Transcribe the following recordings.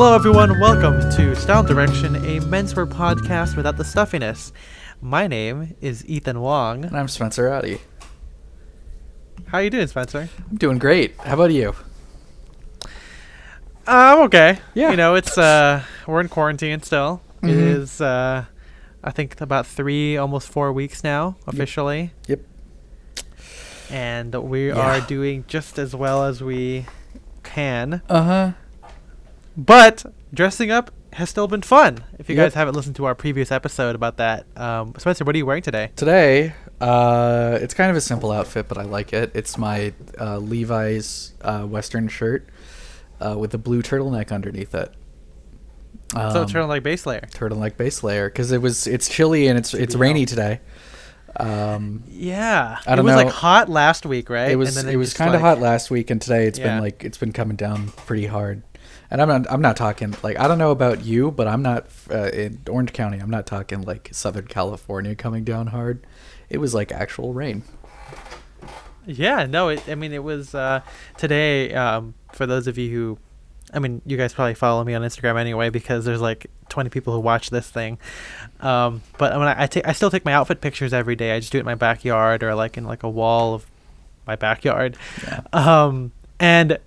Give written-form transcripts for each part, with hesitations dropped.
Hello everyone, welcome to Style Direction, a menswear podcast without the stuffiness. My name is Ethan Wong. And I'm Spencer Addy. How you doing, Spencer? I'm doing great. How about you? I'm okay. Yeah. You know, it's we're in quarantine still. Mm-hmm. It is I think about 3, almost 4 weeks now, officially. Yep. And we are doing just as well as we can. Uh-huh. But dressing up has still been fun. If you guys haven't listened to our previous episode about that. Spencer, what are you wearing today? Today, it's kind of a simple outfit, but I like it. It's my Levi's Western shirt with a blue turtleneck underneath it. So turtleneck base layer. Turtleneck base layer, because it's chilly and it's rainy today. Yeah, I don't know. know. Like hot last week, right? It was kind of hot last week, and today it's been coming down pretty hard. And I'm not talking like, I don't know about you, but I'm not in Orange County. I'm not talking like Southern California coming down hard. It was like actual rain. Yeah, no, it was today. For those of you who, you guys probably follow me on Instagram anyway, because there's like 20 people who watch this thing. But when I still take my outfit pictures every day. I just do it in my backyard or like in like a wall of my backyard. Yeah. And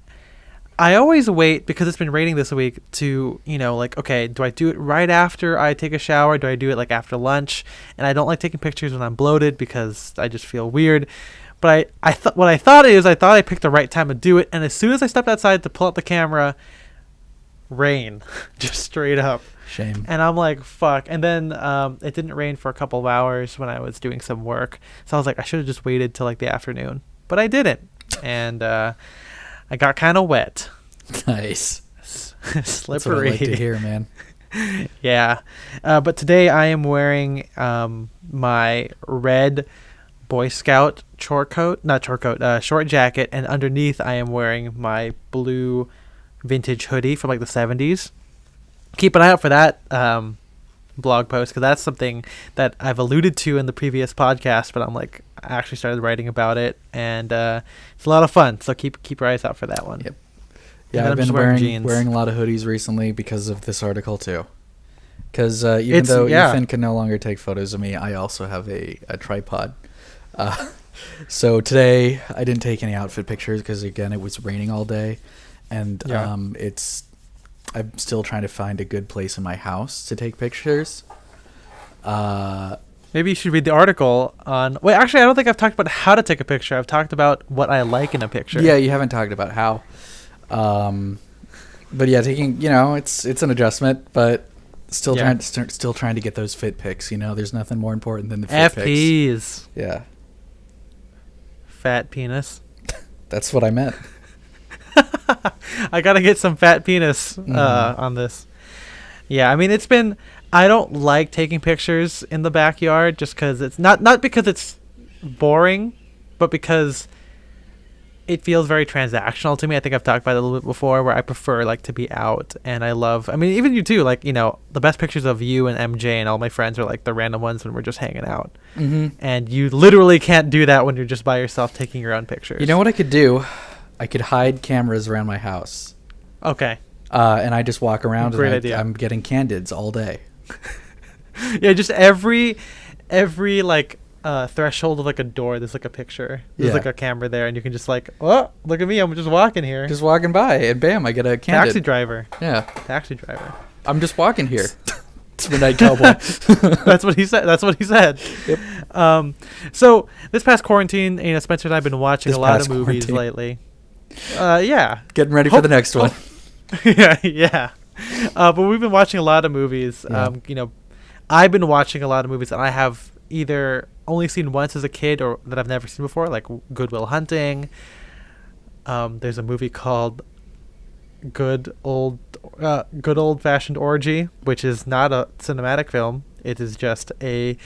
I always wait, because it's been raining this week, to, okay, do I do it right after I take a shower? Do I do it like after lunch? And I don't like taking pictures when I'm bloated because I just feel weird. But I thought I picked the right time to do it. And as soon as I stepped outside to pull out the camera, rain, just straight up. Shame. And I'm like, fuck. And then it didn't rain for a couple of hours when I was doing some work. So I was like, I should have just waited till like the afternoon. But I didn't. And I got kind of wet. Nice. Slippery. That's what I like to hear, man. Yeah. But today I am wearing my red Boy Scout short jacket, and underneath I am wearing my blue vintage hoodie from like the 70s. Keep an eye out for that blog post, because that's something that I've alluded to in the previous podcast, but I actually started writing about it, and it's a lot of fun, so keep your eyes out for that one. Yep. Yeah, I've been wearing a lot of hoodies recently because of this article too. Because even though Ethan can no longer take photos of me, I also have a tripod. So today I didn't take any outfit pictures because, again, it was raining all day, and I'm still trying to find a good place in my house to take pictures. Maybe you should read the article on... Wait, actually, I don't think I've talked about how to take a picture. I've talked about what I like in a picture. Yeah, you haven't talked about how. But yeah, taking, it's an adjustment, but still trying to get those fit pics. There's nothing more important than the fit FPs. pics. Yeah. Fat penis. That's what I meant. I gotta get some fat penis on this. Yeah, I don't like taking pictures in the backyard just because it's not because it's boring, but because it feels very transactional to me. I think I've talked about it a little bit before, where I prefer to be out, and I love, even you too, the best pictures of you and MJ and all my friends are the random ones when we're just hanging out. Mm-hmm. And you literally can't do that when you're just by yourself taking your own pictures. You know what I could do? I could hide cameras around my house. Okay. And I just walk around idea. I'm getting candids all day. Yeah, just every threshold of a door, there's a picture. There's a camera there, and you can just oh, look at me, I'm just walking here. Just walking by, and bam, I get a candid. Taxi driver. Yeah. Taxi driver. I'm just walking here. It's Midnight Cowboy. That's what he said. Yep. So this past quarantine, Spencer and I have been watching a lot of movies lately. Yeah. Getting ready for the next one. Yeah. But we've been watching a lot of movies. Yeah. I've been watching a lot of movies that I have either only seen once as a kid or that I've never seen before, like Good Will Hunting. There's a movie called Good Old Fashioned Orgy, which is not a cinematic film. It is just a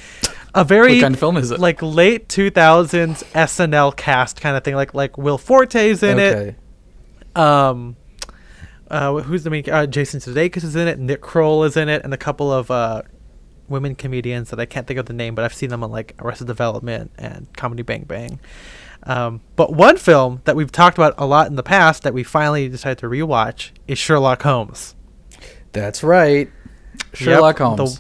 very what kind of film is it? Late 2000s SNL cast kind of thing. Like Will Forte's in it. Who's the main? Jason Sudeikis is in it. Nick Kroll is in it, and a couple of women comedians that I can't think of the name, but I've seen them on Arrested Development and Comedy Bang Bang. But one film that we've talked about a lot in the past that we finally decided to rewatch is Sherlock Holmes. That's right. Sherlock Holmes.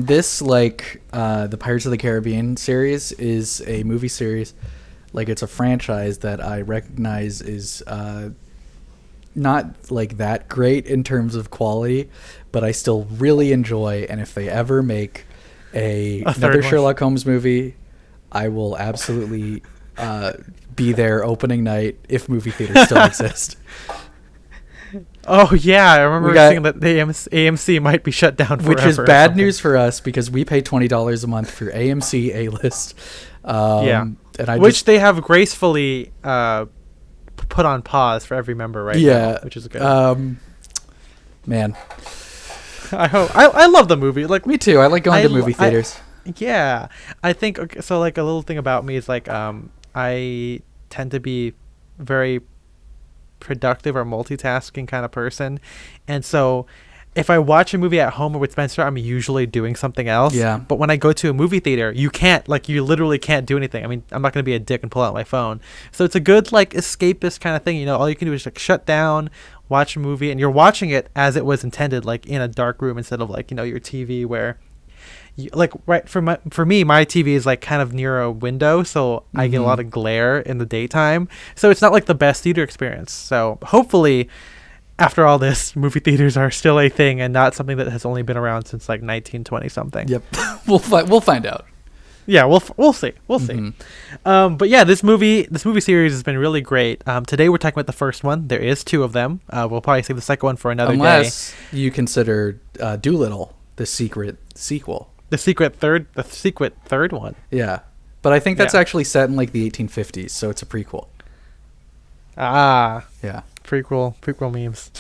This, like the Pirates of the Caribbean series, is a movie series. Like, it's a franchise that I recognize is not like that great in terms of quality, but I still really enjoy. And if they ever make another Sherlock Holmes movie, I will absolutely be there opening night if movie theaters still exist. Oh yeah, I remember seeing that the AMC might be shut down forever. Which is bad news for us because we pay $20 a month for AMC A-List. And which they have gracefully put on pause for every member now, which is good. Man, I hope I love the movie. Like, me too. I like going to movie theaters. I think so. Like, a little thing about me is like I tend to be very productive or multitasking kind of person, and so if I watch a movie at home or with Spencer, I'm usually doing something else. Yeah. But when I go to a movie theater, you literally can't do anything. I mean, I'm not going to be a dick and pull out my phone. So it's a good, like, escapist kind of thing. You know, all you can do is, like, shut down, watch a movie, and you're watching it as it was intended, like, in a dark room instead of, like, you know, your TV where, for me, my TV is, like, kind of near a window, so I get a lot of glare in the daytime. So it's not, like, the best theater experience. So hopefully, after all this, movie theaters are still a thing and not something that has only been around since like 1920 something. Yep. We'll find out. Yeah, we'll see. We'll see. But yeah, this movie series has been really great. Today we're talking about the first one. There is 2 of them. We'll probably save the second one for another day. Unless you consider Doolittle the secret sequel. The secret third one. Yeah. But I think that's actually set in like the 1850s, so it's a prequel. Ah. Yeah. Prequel memes.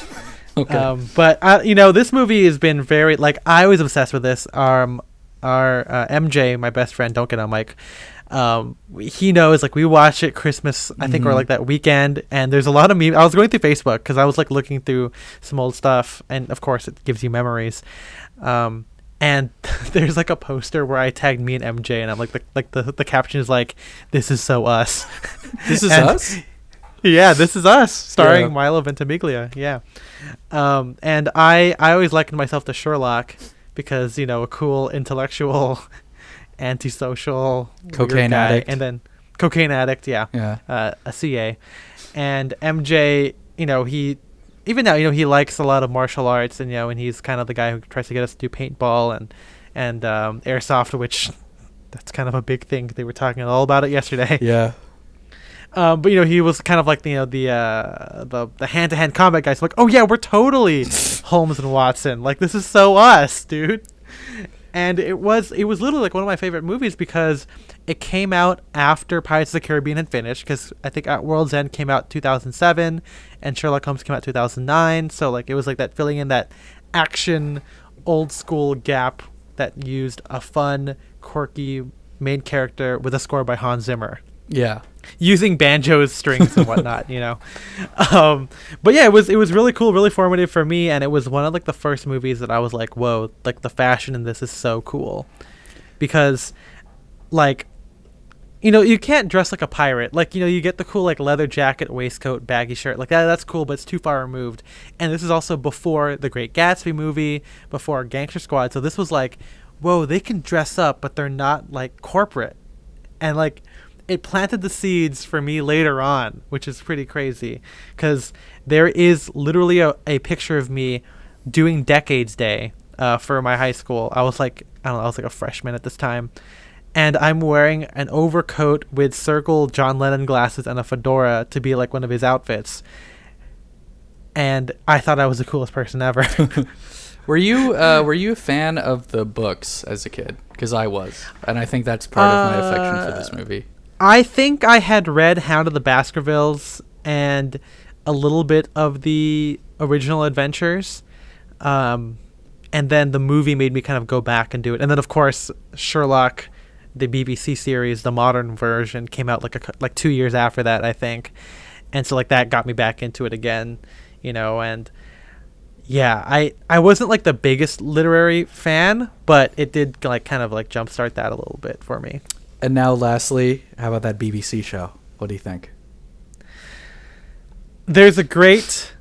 Okay. But you know, this movie has been very, like, I was obsessed with this. Our MJ, my best friend, don't get on mic. He knows, like, we watch it Christmas, I think, or like that weekend, and there's a lot of memes. I was going through Facebook because I was like looking through some old stuff, and of course it gives you memories. And there's like a poster where I tagged me and MJ, and I'm like the caption is like, "This is so us." This is us. Yeah, This Is Us, starring Milo Ventimiglia. Yeah. And I always likened myself to Sherlock because, you know, a cool intellectual, antisocial, cocaine addict. And then cocaine addict, a CA. And MJ, you know, even now, you know, he likes a lot of martial arts, and, you know, and he's kind of the guy who tries to get us to do paintball and airsoft, which that's kind of a big thing. They were talking all about it yesterday. Yeah. But, you know, he was kind of like, you know, the hand-to-hand combat guy. So like, oh yeah, we're totally Holmes and Watson. Like, this is so us, dude. And it was literally like one of my favorite movies because it came out after Pirates of the Caribbean had finished. Because I think At World's End came out 2007, and Sherlock Holmes came out 2009. So like, it was like that filling in that action, old school gap that used a fun, quirky main character with a score by Hans Zimmer. Yeah. Using banjos, strings, and whatnot, you know. But yeah, it was really cool, really formative for me, and it was one of like the first movies that I was like, whoa, like the fashion in this is so cool. Because, like, you know, you can't dress like a pirate. Like, you know, you get the cool like leather jacket, waistcoat, baggy shirt, like that's cool, but it's too far removed. And this is also before The Great Gatsby movie, before Gangster Squad, so this was like, whoa, they can dress up, but they're not like corporate. And like, it planted the seeds for me later on, which is pretty crazy, because there is literally a picture of me doing Decades Day for my high school. I was like, I don't know, I was like a freshman at this time, and I'm wearing an overcoat with circle John Lennon glasses and a fedora to be like one of his outfits, and I thought I was the coolest person ever. Were you a fan of the books as a kid? Because I was, and I think that's part of my affection for this movie. I think I had read Hound of the Baskervilles and a little bit of the original adventures. And then the movie made me kind of go back and do it. And then, of course, Sherlock, the BBC series, the modern version, came out like 2 years after that, I think. And so like that got me back into it again, you know. And yeah, I wasn't like the biggest literary fan, but it did like kind of like jumpstart that a little bit for me. And now, lastly, how about that BBC show? What do you think? There's a great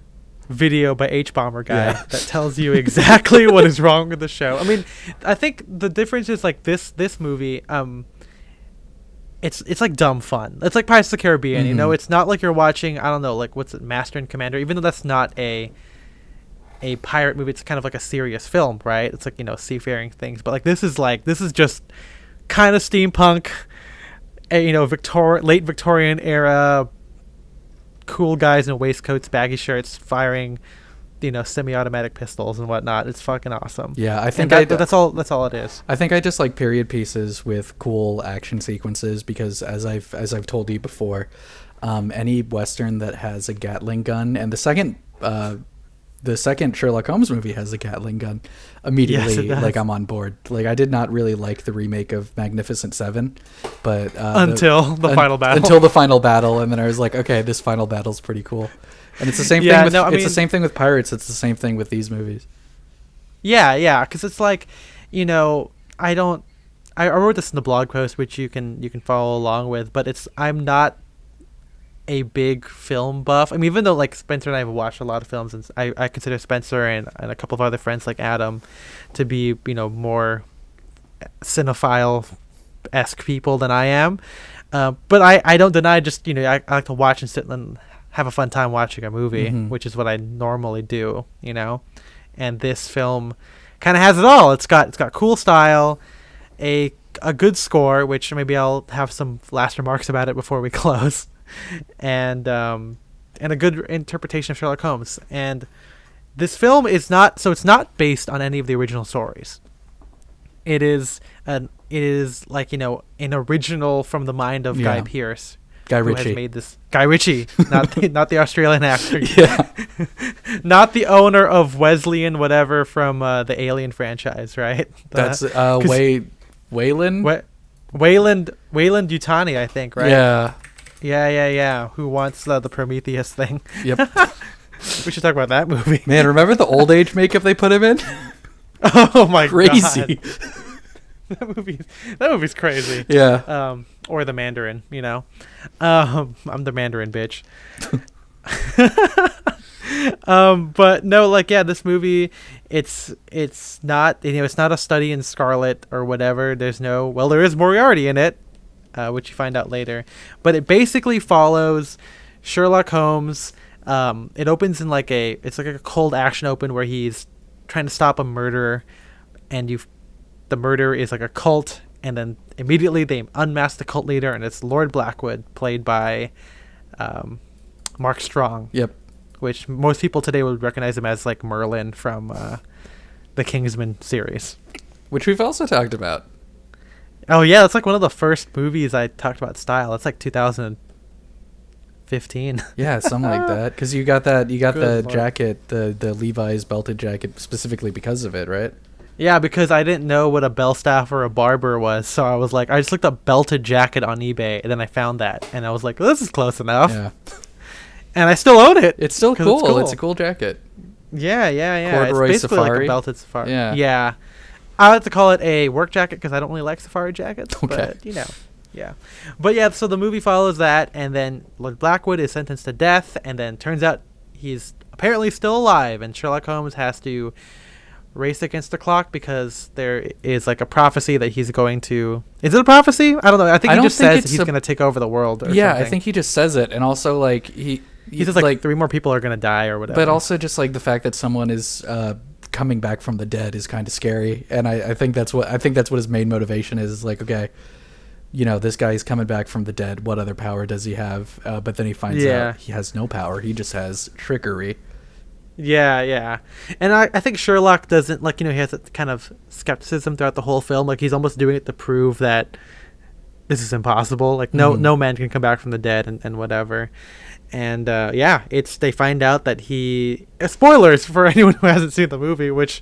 video by H-Bomber Guy that tells you exactly what is wrong with the show. I mean, I think the difference is like this movie, it's like dumb fun. It's like Pirates of the Caribbean, Mm-hmm. you know. It's not like you're watching, I don't know, like what's it, Master and Commander. Even though that's not a pirate movie, it's kind of like a serious film, right? It's like, you know, seafaring things. But like this is just kind of steampunk, you know, late Victorian era, cool guys in waistcoats, baggy shirts, firing, you know, semi-automatic pistols and whatnot. It's fucking awesome. Yeah, I think that's all it is. I think I just like period pieces with cool action sequences because, as I've told you before, any Western that has a Gatling gun, and the second Sherlock Holmes movie has a Gatling gun, immediately, like, I'm on board. Like, I did not really like the remake of Magnificent Seven, but until the final battle. Until the final battle, and then I was like, okay, this final battle's pretty cool. And it's the same thing with the same thing with Pirates. It's the same thing with these movies. Yeah, because it's like, you know, I wrote this in the blog post, which you can follow along with, but I'm not a big film buff. I mean, even though like Spencer and I have watched a lot of films, and I consider Spencer and a couple of other friends like Adam to be, you know, more cinephile-esque people than I am. But I don't deny, just, you know, I like to watch and sit and have a fun time watching a movie, Mm-hmm. which is what I normally do, you know. And this film kind of has it all. It's got cool style, a good score, which maybe I'll have some last remarks about it before we close, and a good interpretation of Sherlock Holmes. And this film is not based on any of the original stories. It is like, you know, an original from the mind of Guy Ritchie. Who has made this. Guy Ritchie, not the Australian actor. Yeah. Not the owner of Wesleyan whatever from the Alien franchise, right? That's Wayland Yutani, I think, right? Yeah. Yeah. Who wants the Prometheus thing? Yep. We should talk about that movie. Man, remember the old age makeup they put him in? Oh my Crazy. God. That movie's crazy. Yeah. Or the Mandarin, you know. I'm the Mandarin bitch. But no, like, yeah, this movie, it's not, you know, it's not a study in Scarlet or whatever. There is Moriarty in it, which you find out later. But it basically follows Sherlock Holmes. It opens in it's like a cold action open where he's trying to stop a murderer, and the murder is like a cult, and then immediately they unmask the cult leader, and it's Lord Blackwood, played by Mark Strong. Yep. Which most people today would recognize him as like Merlin from the Kingsman series. Which we've also talked about. Oh yeah, that's like one of the first movies I talked about style. It's like 2015. Yeah, something like that. Because you got the Lord. jacket, the Levi's belted jacket, specifically because of it, right? Yeah, because I didn't know what a bell staff or a barber was, so I was like, I just looked up belted jacket on eBay, and then I found that, and I was like, well, this is close enough. Yeah. And I still own it. It's still cool. It's a cool jacket. Yeah. Corduroy it's basically safari. like a belted safari. Yeah. I like to call it a work jacket because I don't really like safari jackets. Okay. But, you know, yeah. But yeah, so the movie follows that, and then Lord Blackwood is sentenced to death, and then turns out he's apparently still alive, and Sherlock Holmes has to race against the clock because there is like a prophecy that he's going to. Is it a prophecy? I don't know. I think he just says he's going to take over the world. Or something. I think he just says it, and also like he says like 3 more people are going to die or whatever. But also just like the fact that someone is coming back from the dead is kind of scary, and I think that's what his main motivation is like, okay, you know, this guy's coming back from the dead. What other power does he have? But then he finds out he has no power. He just has trickery. Yeah. And I think Sherlock doesn't, like, you know, he has that kind of skepticism throughout the whole film. Like, he's almost doing it to prove that this is impossible. Like, no man can come back from the dead and whatever. And, they find out that spoilers for anyone who hasn't seen the movie, which,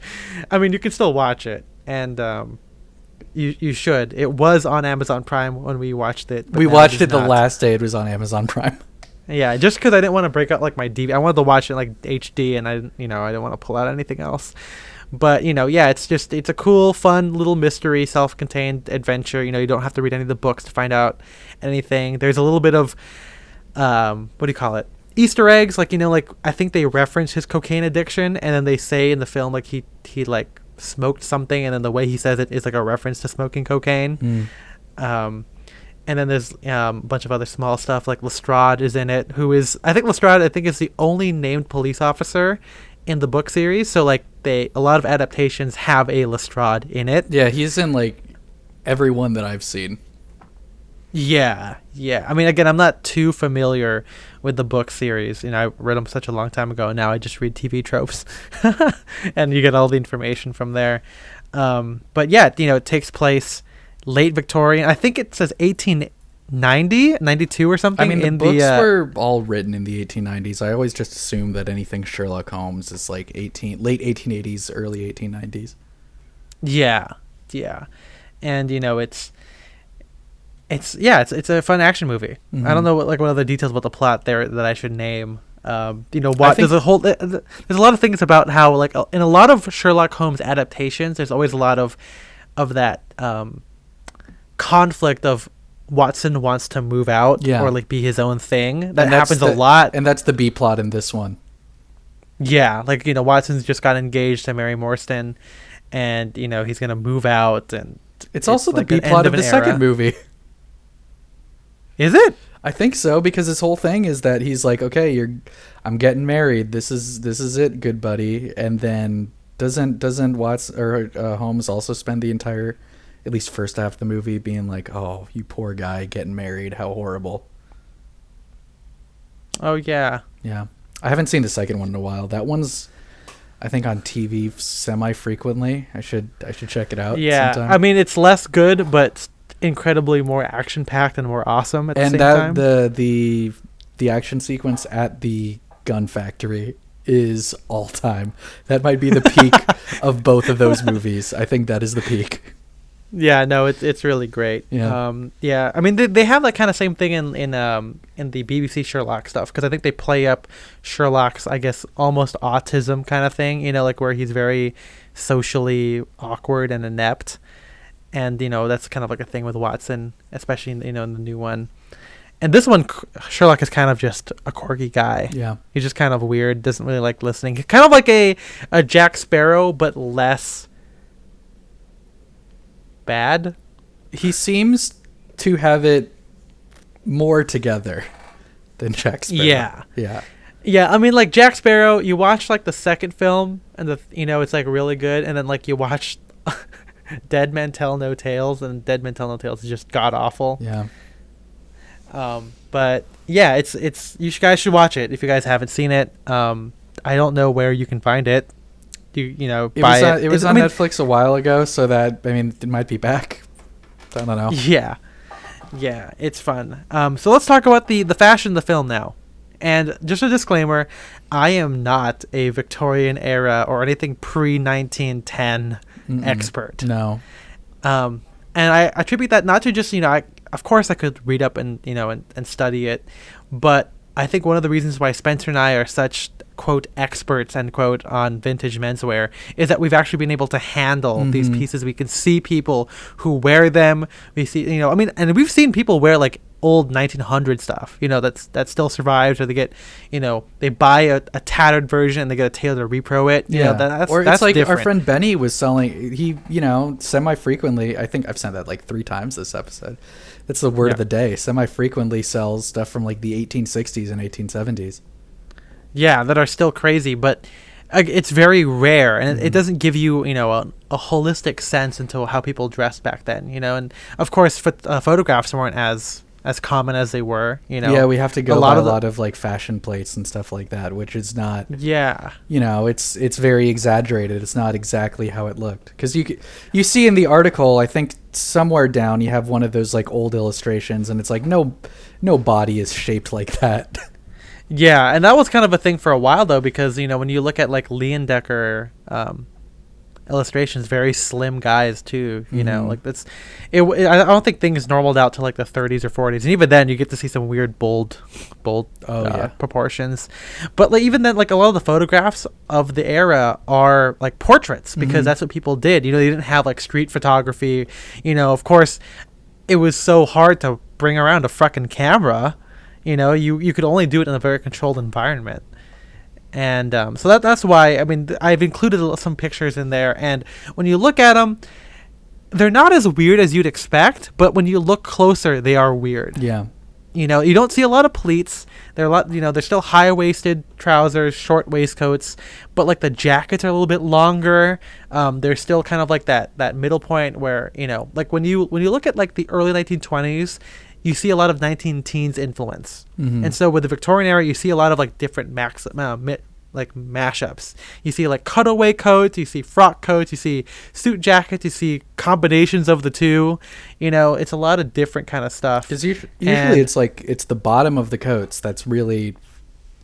I mean, you can still watch it. And, you should. It was on Amazon Prime when we watched it. We watched it the last day it was on Amazon Prime. Yeah, just because I didn't want to break out like my DVD. I wanted to watch it like HD, and I didn't want to pull out anything else. But, you know, yeah, it's a cool, fun little mystery, self-contained adventure. You know, you don't have to read any of the books to find out anything. There's a little bit of, what do you call it? Easter eggs, like, like I think they reference his cocaine addiction, and then they say in the film like he like smoked something, and then the way he says it is like a reference to smoking cocaine. And then there's a bunch of other small stuff, like Lestrade is in it, Lestrade is the only named police officer in the book series. So like a lot of adaptations have a Lestrade in it. Yeah, he's in like every one that I've seen. Yeah. I mean, again, I'm not too familiar with the book series. I read them such a long time ago. Now I just read TV tropes, and you get all the information from there. But yeah, it takes place late Victorian. I think it says 1890, 92 or something. I mean, the books were all written in the 1890s. I always just assume that anything Sherlock Holmes is like late 1880s, early 1890s. Yeah. And it's a fun action movie. Mm-hmm. I don't know what other details about the plot there that I should name. There's a lot of things about how, like, in a lot of Sherlock Holmes adaptations, there's always a lot of that conflict of Watson wants to move out or like be his own thing. That happens a lot, and that's the B plot in this one. Yeah, like, Watson's just got engaged to Mary Morstan, and he's gonna move out, and it's also the B plot of the second movie. Is it? I think so, because his whole thing is that he's like, okay, I'm getting married. This is it, good buddy. And then doesn't Watson or Holmes also spend the entire, at least first half of the movie, being like, oh, you poor guy getting married, how horrible. Oh yeah. Yeah, I haven't seen the second one in a while. That one's, I think, on TV semi-frequently. I should check it out. Yeah, sometime. I mean, it's less good, but incredibly more action-packed and more awesome at the same time. And the action sequence at the gun factory is all time. That might be the peak of both of those movies. I think that is the peak. Yeah, no, it's really great. Yeah. I mean, they have that kind of same thing in the BBC Sherlock stuff, because I think they play up Sherlock's, I guess, almost autism kind of thing. Like where he's very socially awkward and inept, and that's kind of like a thing with Watson, especially in the new one. And this one, Sherlock is kind of just a quirky guy. Yeah, he's just kind of weird, doesn't really like listening. Kind of like a Jack Sparrow, but less bad. He seems to have it more together than Jack Sparrow. Yeah. I mean, like Jack Sparrow, you watch like the second film, and it's like really good, and then like you watch Dead Men Tell No Tales, and Dead Men Tell No Tales is just god awful. Yeah. But yeah, it's you guys should watch it if you guys haven't seen it. I don't know where you can find it. Buy it. It was on Netflix a while ago, so that, I mean, it might be back. I don't know. Yeah, it's fun. So let's talk about the fashion of the film now. And just a disclaimer, I am not a Victorian era or anything pre-1910 expert. No. And I attribute that not to just, of course I could read up and, and study it, but I think one of the reasons why Spencer and I are such, quote, experts, end quote, on vintage menswear is that we've actually been able to handle these pieces. We can see people who wear them. We see, and we've seen people wear like old 1900 stuff, that still survives, or they get, they buy a tattered version and they get a tailor to repro it. That's it's like different. Our friend Benny was selling, he, semi-frequently, I think I've said that like 3 times this episode. That's the word of the day. Semi-frequently sells stuff from like the 1860s and 1870s. Yeah, that are still crazy, but it's very rare, and it doesn't give you, a holistic sense into how people dressed back then, and of course photographs weren't as common as they were, Yeah, we have to go by a lot of like fashion plates and stuff like that, which is not. Yeah. It's very exaggerated. It's not exactly how it looked, because you see in the article, I think somewhere down you have one of those like old illustrations, and it's like no body is shaped like that. Yeah, and that was kind of a thing for a while though, because when you look at like Leyendecker illustrations, very slim guys too, like that's it. I don't think things normaled out to like the 30s or 40s, and even then you get to see some weird bold proportions. But like even then, like a lot of the photographs of the era are like portraits, because that's what people did. They didn't have like street photography. Of course, it was so hard to bring around a fucking camera. You know, you could only do it in a very controlled environment. And so that's why, I mean, I've included some pictures in there. And when you look at them, they're not as weird as you'd expect. But when you look closer, they are weird. Yeah. You know, you don't see a lot of pleats. They're a lot, you know, they're still high-waisted trousers, short waistcoats, but like the jackets are a little bit longer. They're still kind of like that middle point where, you know, like when you look at like the early 1920s, you see a lot of 19-teens influence. Mm-hmm. And so with the Victorian era, you see a lot of like different mashups. You see like cutaway coats, you see frock coats, you see suit jackets, you see combinations of the two. You know, it's a lot of different kind of stuff. Because usually it's like, it's the bottom of the coats that's really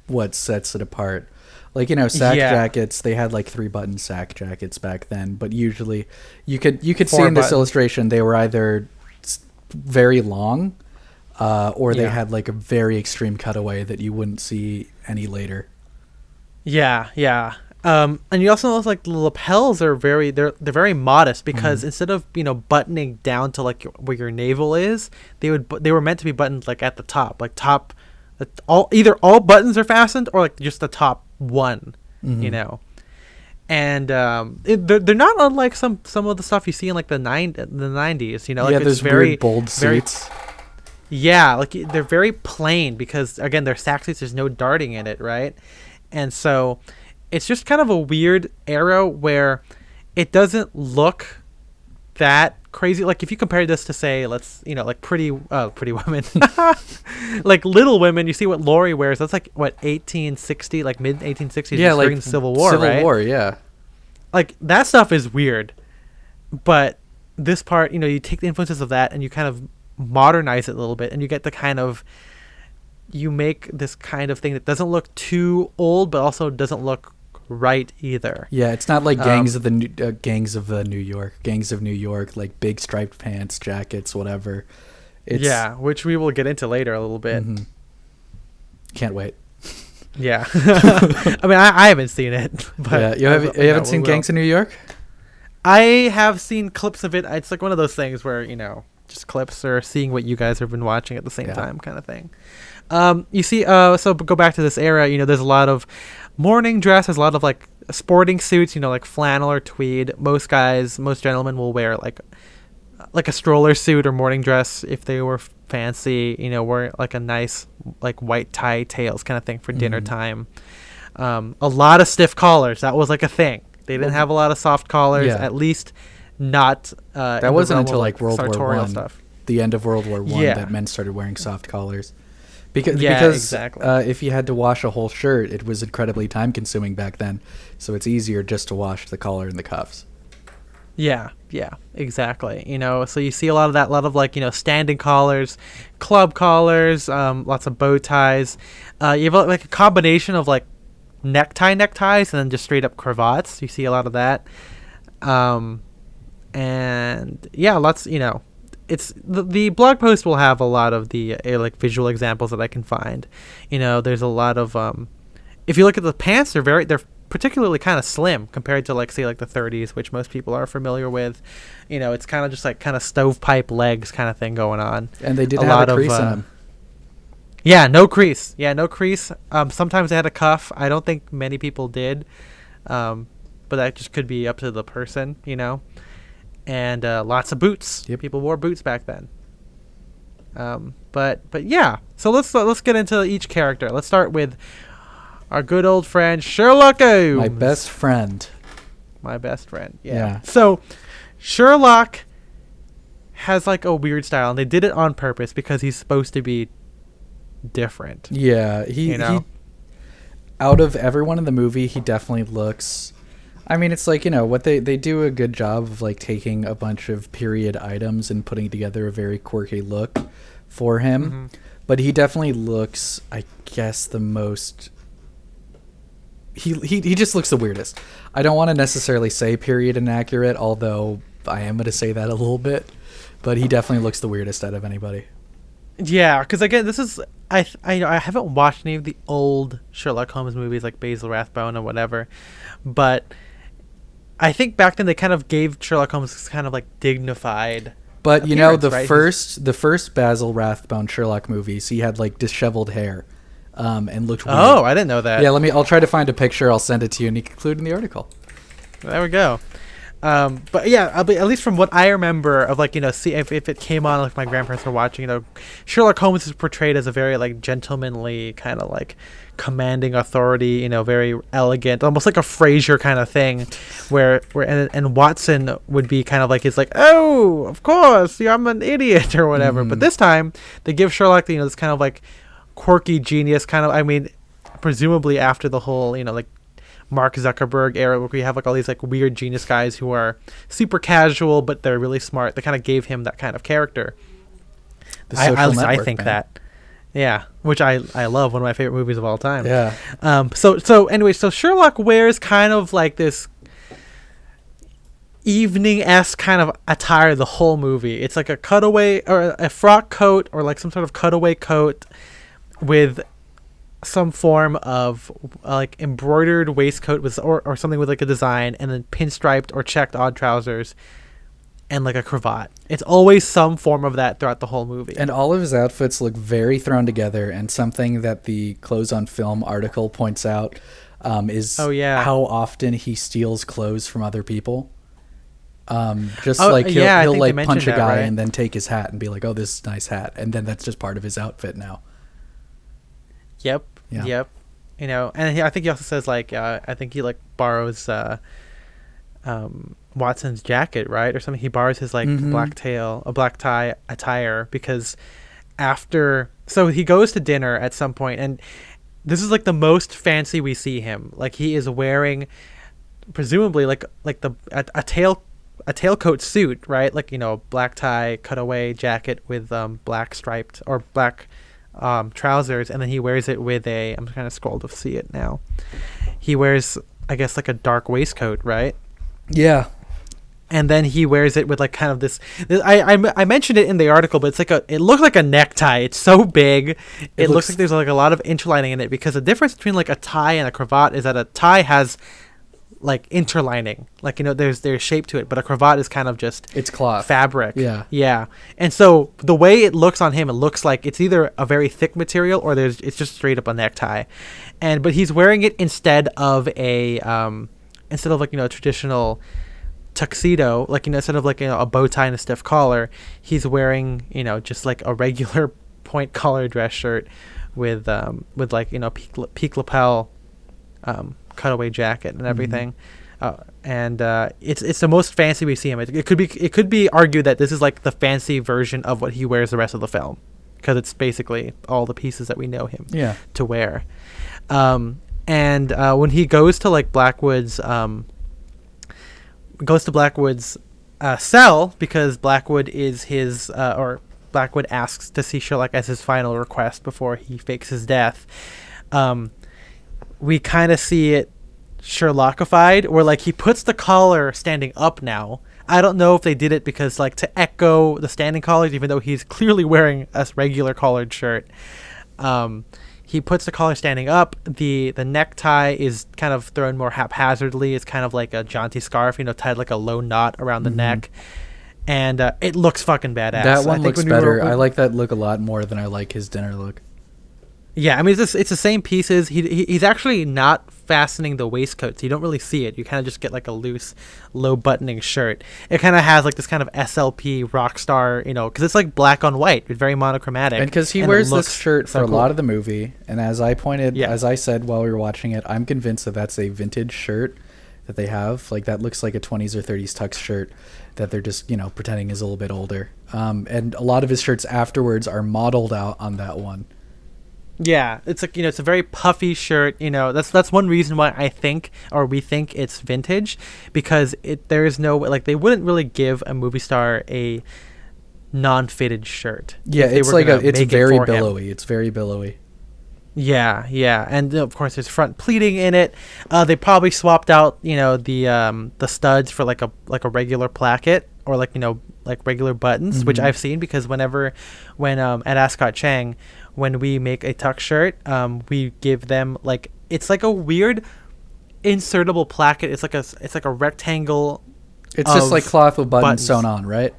what sets it apart. Like, you know, sack jackets, they had like 3-button sack jackets back then, but usually you could see in this illustration they were either very long or they had like a very extreme cutaway that you wouldn't see any later. Yeah. And you also notice like the lapels are they're very modest because instead of, you know, buttoning down to like where your navel is, they were meant to be buttoned like at the top, like either all buttons are fastened or like just the top one, you know. And they're not unlike some of the stuff you see in like the 90s, you know. Like, yeah, there's very weird bold suits. Yeah, like they're very plain because again they're sack suits. There's no darting in it, right? And so it's just kind of a weird era where it doesn't look that crazy. Like if you compare this to say, like Pretty Women, like Little Women, you see what Laurie wears. That's like what 1860, like mid 1860s. Yeah, like during the Civil War, Civil right? War, yeah. Like that stuff is weird, but this part, you know, you take the influences of that and you kind of modernize it a little bit, and you get the kind of, you make this kind of thing that doesn't look too old, but also doesn't look right either. Yeah, it's not like Gangs of New York, like big striped pants, jackets, whatever. Which we will get into later a little bit. Mm-hmm. Can't wait. Yeah. I mean, I haven't seen it. But yeah, you haven't seen Gangs of New York? I have seen clips of it. It's like one of those things where, you know, just clips or seeing what you guys have been watching at the same time kind of thing. You see, so go back to this era, you know, there's a lot of morning dress, there's a lot of like sporting suits, you know, like flannel or tweed. Most gentlemen will wear like a stroller suit or morning dress if they were fancy, you know, wear like a nice like white tie tails kind of thing for dinner time. A lot of stiff collars, that was like a thing. They didn't have a lot of soft collars, at least not that wasn't until like World War I, stuff. The end of World War I, that men started wearing soft collars. Because exactly. If you had to wash a whole shirt, it was incredibly time consuming back then. So it's easier just to wash the collar and the cuffs. Yeah, exactly. You know, so you see a lot of like, you know, standing collars, club collars, lots of bow ties. You have like a combination of like neckties and then just straight up cravats. You see a lot of that. And yeah, lots, you know, it's the blog post will have a lot of the like visual examples that I can find. You know, there's a lot of if you look at the pants, they're particularly kind of slim compared to like say like the 30s, which most people are familiar with. You know, it's kind of just like kind of stovepipe legs kind of thing going on. And they did have a crease in them. Yeah, no crease. Sometimes they had a cuff. I don't think many people did, but that just could be up to the person, you know. And lots of boots. Yep. People wore boots back then. But yeah. So let's get into each character. Let's start with our good old friend Sherlock Holmes. My best friend. Yeah. So Sherlock has like a weird style, and they did it on purpose because he's supposed to be different. Yeah, he out of everyone in the movie, he definitely looks, I mean, it's like, you know, what they do a good job of like taking a bunch of period items and putting together a very quirky look for him. But he definitely looks, I guess, the most, he just looks the weirdest. I don't want to necessarily say period inaccurate, although I am going to say that a little bit, but he definitely looks the weirdest out of anybody. Yeah, because again, this is, I haven't watched any of the old Sherlock Holmes movies like Basil Rathbone or whatever, but I think back then they kind of gave Sherlock Holmes this kind of like dignified But you know, the first Basil Rathbone Sherlock movies, he had like disheveled hair, and looked weird. Oh, I didn't know that. Yeah, I'll try to find a picture. I'll send it to you, and you can include in the article. There we go. But yeah, at least from what I remember of, like, you know, see if it came on, like my grandparents were watching, you know, Sherlock Holmes is portrayed as a very like gentlemanly kind of like commanding authority, you know, very elegant, almost like a Frasier kind of thing, where and Watson would be kind of like, he's like, oh, of course, yeah, I'm an idiot or whatever. But this time they give Sherlock, you know, this kind of like quirky genius kind of, I mean, presumably after the whole, you know, like Mark Zuckerberg era, where we have like all these like weird genius guys who are super casual but they're really smart. They kind of gave him that kind of character. I think man. That, yeah, which I love. One of my favorite movies of all time. Yeah. So anyway, so Sherlock wears kind of like this evening-esque kind of attire the whole movie. It's like a cutaway or a frock coat or like some sort of cutaway coat with some form of like embroidered waistcoat with or something with like a design, and then pinstriped or checked odd trousers and like a cravat. It's always some form of that throughout the whole movie. And all of his outfits look very thrown together, and something that the Clothes on Film article points out is how often he steals clothes from other people. He'll like punch a guy and then take his hat and be like, oh, this is a nice hat, and then that's just part of his outfit now. Yep. You know, and I think he also says like I think he like borrows Watson's jacket, right, or something. He borrows his like black tie attire because so he goes to dinner at some point, and this is like the most fancy we see him. Like he is wearing presumably like a tailcoat suit, right? Like, you know, black tie, cutaway jacket with black striped or black trousers, and then he wears it with I'm kind of scrolled to see it now. He wears, I guess, like a dark waistcoat, right? Yeah. And then he wears it with like kind of this I mentioned it in the article, but it looks like a necktie. It's so big. It looks like there's like a lot of interlining in it, because the difference between like a tie and a cravat is that a tie has like interlining, like, you know, there's shape to it, but a cravat is kind of just, it's cloth fabric. Yeah. And so the way it looks on him, it looks like it's either a very thick material or it's just straight up a necktie, but he's wearing it instead of like, you know, a traditional tuxedo, like, you know, instead of like, you know, a bow tie and a stiff collar, he's wearing, you know, just like a regular point collar dress shirt with like, you know, peak lapel cutaway jacket and everything. It's the most fancy we see him. It could be argued that this is like the fancy version of what he wears the rest of the film, because it's basically all the pieces that we know him to wear. When he goes to like Blackwood's cell, because Blackwood is his or Blackwood asks to see Sherlock as his final request before he fakes his death. We kind of see it Sherlockified, where like he puts the collar standing up now. I don't know if they did it because like to echo the standing collars, even though he's clearly wearing a regular collared shirt. He puts the collar standing up. The necktie is kind of thrown more haphazardly. It's kind of like a jaunty scarf, you know, tied like a low knot around the neck. And it looks fucking badass. That one looks better. I like that look a lot more than I like his dinner look. Yeah, I mean, it's the same pieces. He's actually not fastening the waistcoat, so you don't really see it. You kind of just get like a loose, low buttoning shirt. It kind of has like this kind of SLP rock star, you know, because it's like black on white. It's very monochromatic. And because he wears this shirt for a lot of the movie, and as I said while we were watching it, I'm convinced that that's a vintage shirt that they have. Like that looks like a 20s or 30s tux shirt that they're just, you know, pretending is a little bit older. And a lot of his shirts afterwards are modeled out on that one. Yeah, it's like, you know, it's a very puffy shirt. You know, that's one reason why we think it's vintage, because there is no, like, they wouldn't really give a movie star a non-fitted shirt. Yeah, it's like it's very billowy. It's very billowy. Yeah, and of course there's front pleating in it. They probably swapped out, you know, the studs for like a regular placket, or like, you know, like regular buttons, which I've seen, because when at Ascot Chang, when we make a tuck shirt, we give them like, it's like a weird insertable placket. It's like a rectangle. It's just like cloth with buttons sewn on, right?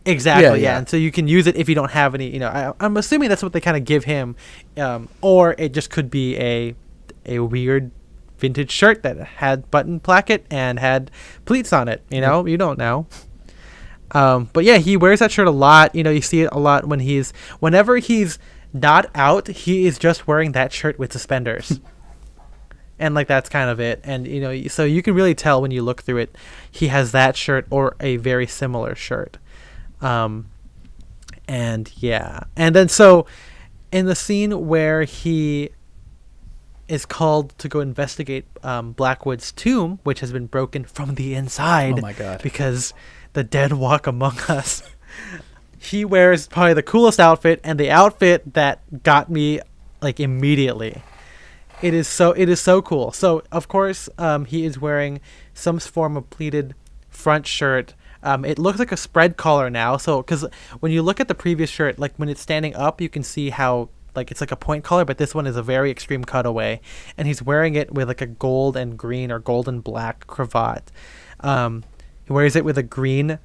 Exactly, yeah. And so you can use it if you don't have any, you know, I'm assuming that's what they kind of give him. Or it just could be a weird vintage shirt that had button placket and had pleats on it, you know? You don't know. But yeah, he wears that shirt a lot. You know, you see it a lot whenever he's not out, he is just wearing that shirt with suspenders. And like that's kind of it. And you know, so you can really tell when you look through it, he has that shirt or a very similar shirt. And yeah, and then so in the scene where he is called to go investigate Blackwood's tomb, which has been broken from the inside. Oh my god! Because the dead walk among us. He wears probably the coolest outfit, and the outfit that got me like immediately. It is so cool. So of course, he is wearing some form of pleated front shirt. It looks like a spread collar now. So because when you look at the previous shirt, like when it's standing up, you can see how like it's like a point collar, but this one is a very extreme cutaway, and he's wearing it with like a gold and green or gold and black cravat. He wears it with a green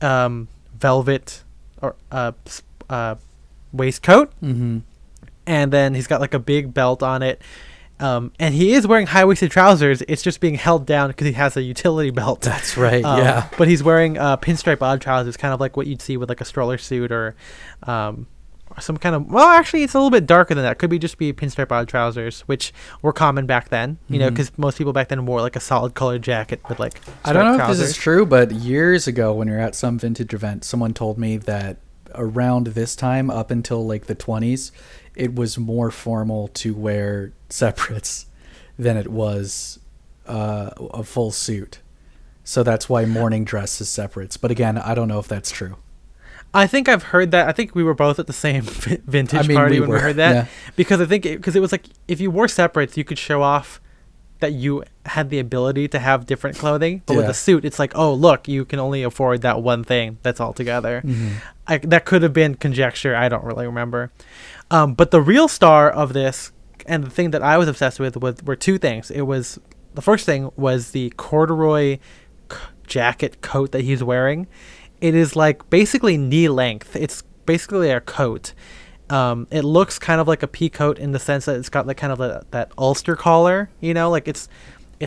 velvet or waistcoat, and then he's got like a big belt on it. And he is wearing high-waisted trousers. It's just being held down because he has a utility belt. That's right, yeah. But he's wearing pinstripe odd trousers, kind of like what you'd see with like a stroller suit or some kind of... Well, actually, it's a little bit darker than that. Could be just be pinstripe odd trousers, which were common back then, you know, because most people back then wore like a solid colored jacket with like I don't know trousers. If this is true, but years ago when you're at some vintage event, someone told me that around this time, up until like the 20s, it was more formal to wear separates than it was a full suit. So that's why morning dress is separates. But again, I don't know if that's true. I think I've heard that. I think we were both at the same vintage party when we heard that. Yeah. Because I think it was like if you wore separates, you could show off that you had the ability to have different clothing. But with a suit, it's like, oh, look, you can only afford that one thing that's all together. That could have been conjecture. I don't really remember. But the real star of this, and the thing that I was obsessed with were two things. The first thing was the corduroy jacket coat that he's wearing. It is like basically knee length. It's basically a coat. It looks kind of like a pea coat in the sense that it's got like kind of that Ulster collar, you know, like it's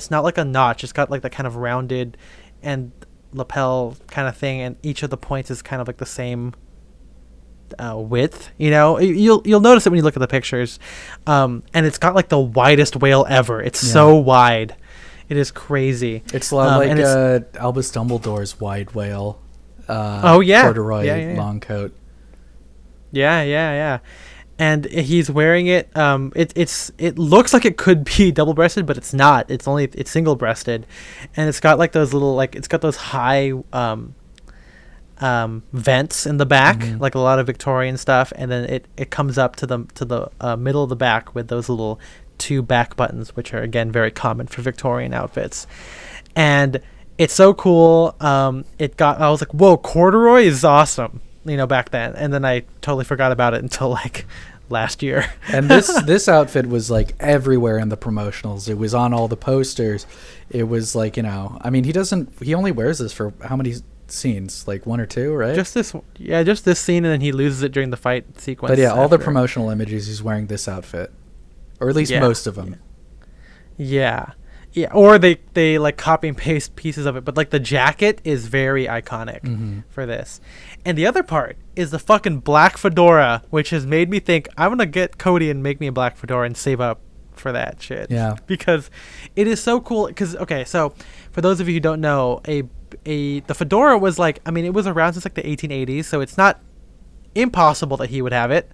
not like a notch. It's got like that kind of rounded and lapel kind of thing, and each of the points is kind of like the same width, you know. You'll notice it when you look at the pictures, and it's got like the widest wale ever. It's so wide, it is crazy. It's a lot like Albus Dumbledore's wide wale. Corduroy long coat. Yeah. And he's wearing it. It looks like it could be double breasted, but it's not. It's single breasted, and it's got like those little it's got those high vents in the back, like a lot of Victorian stuff, and then it comes up to the middle of the back with those little two back buttons, which are again very common for Victorian outfits, and it's so cool. I was like, whoa, corduroy is awesome, you know, back then, and then I totally forgot about it until like last year. And this outfit was like everywhere in the promotionals. It was on all the posters. It was like, you know, I mean, he only wears this for how many scenes, like one or two, right? Just this scene, and then he loses it during the fight sequence. But yeah, all the promotional images, he's wearing this outfit, or at least most of them. Yeah, or they like copy and paste pieces of it, but like the jacket is very iconic for this. And the other part is the fucking black fedora, which has made me think I'm gonna get Cody and make me a black fedora and save up for that shit. Yeah, because it is so cool. Because okay, so for those of you who don't know, the fedora was like, I mean, it was around since like the 1880s, so it's not impossible that he would have it,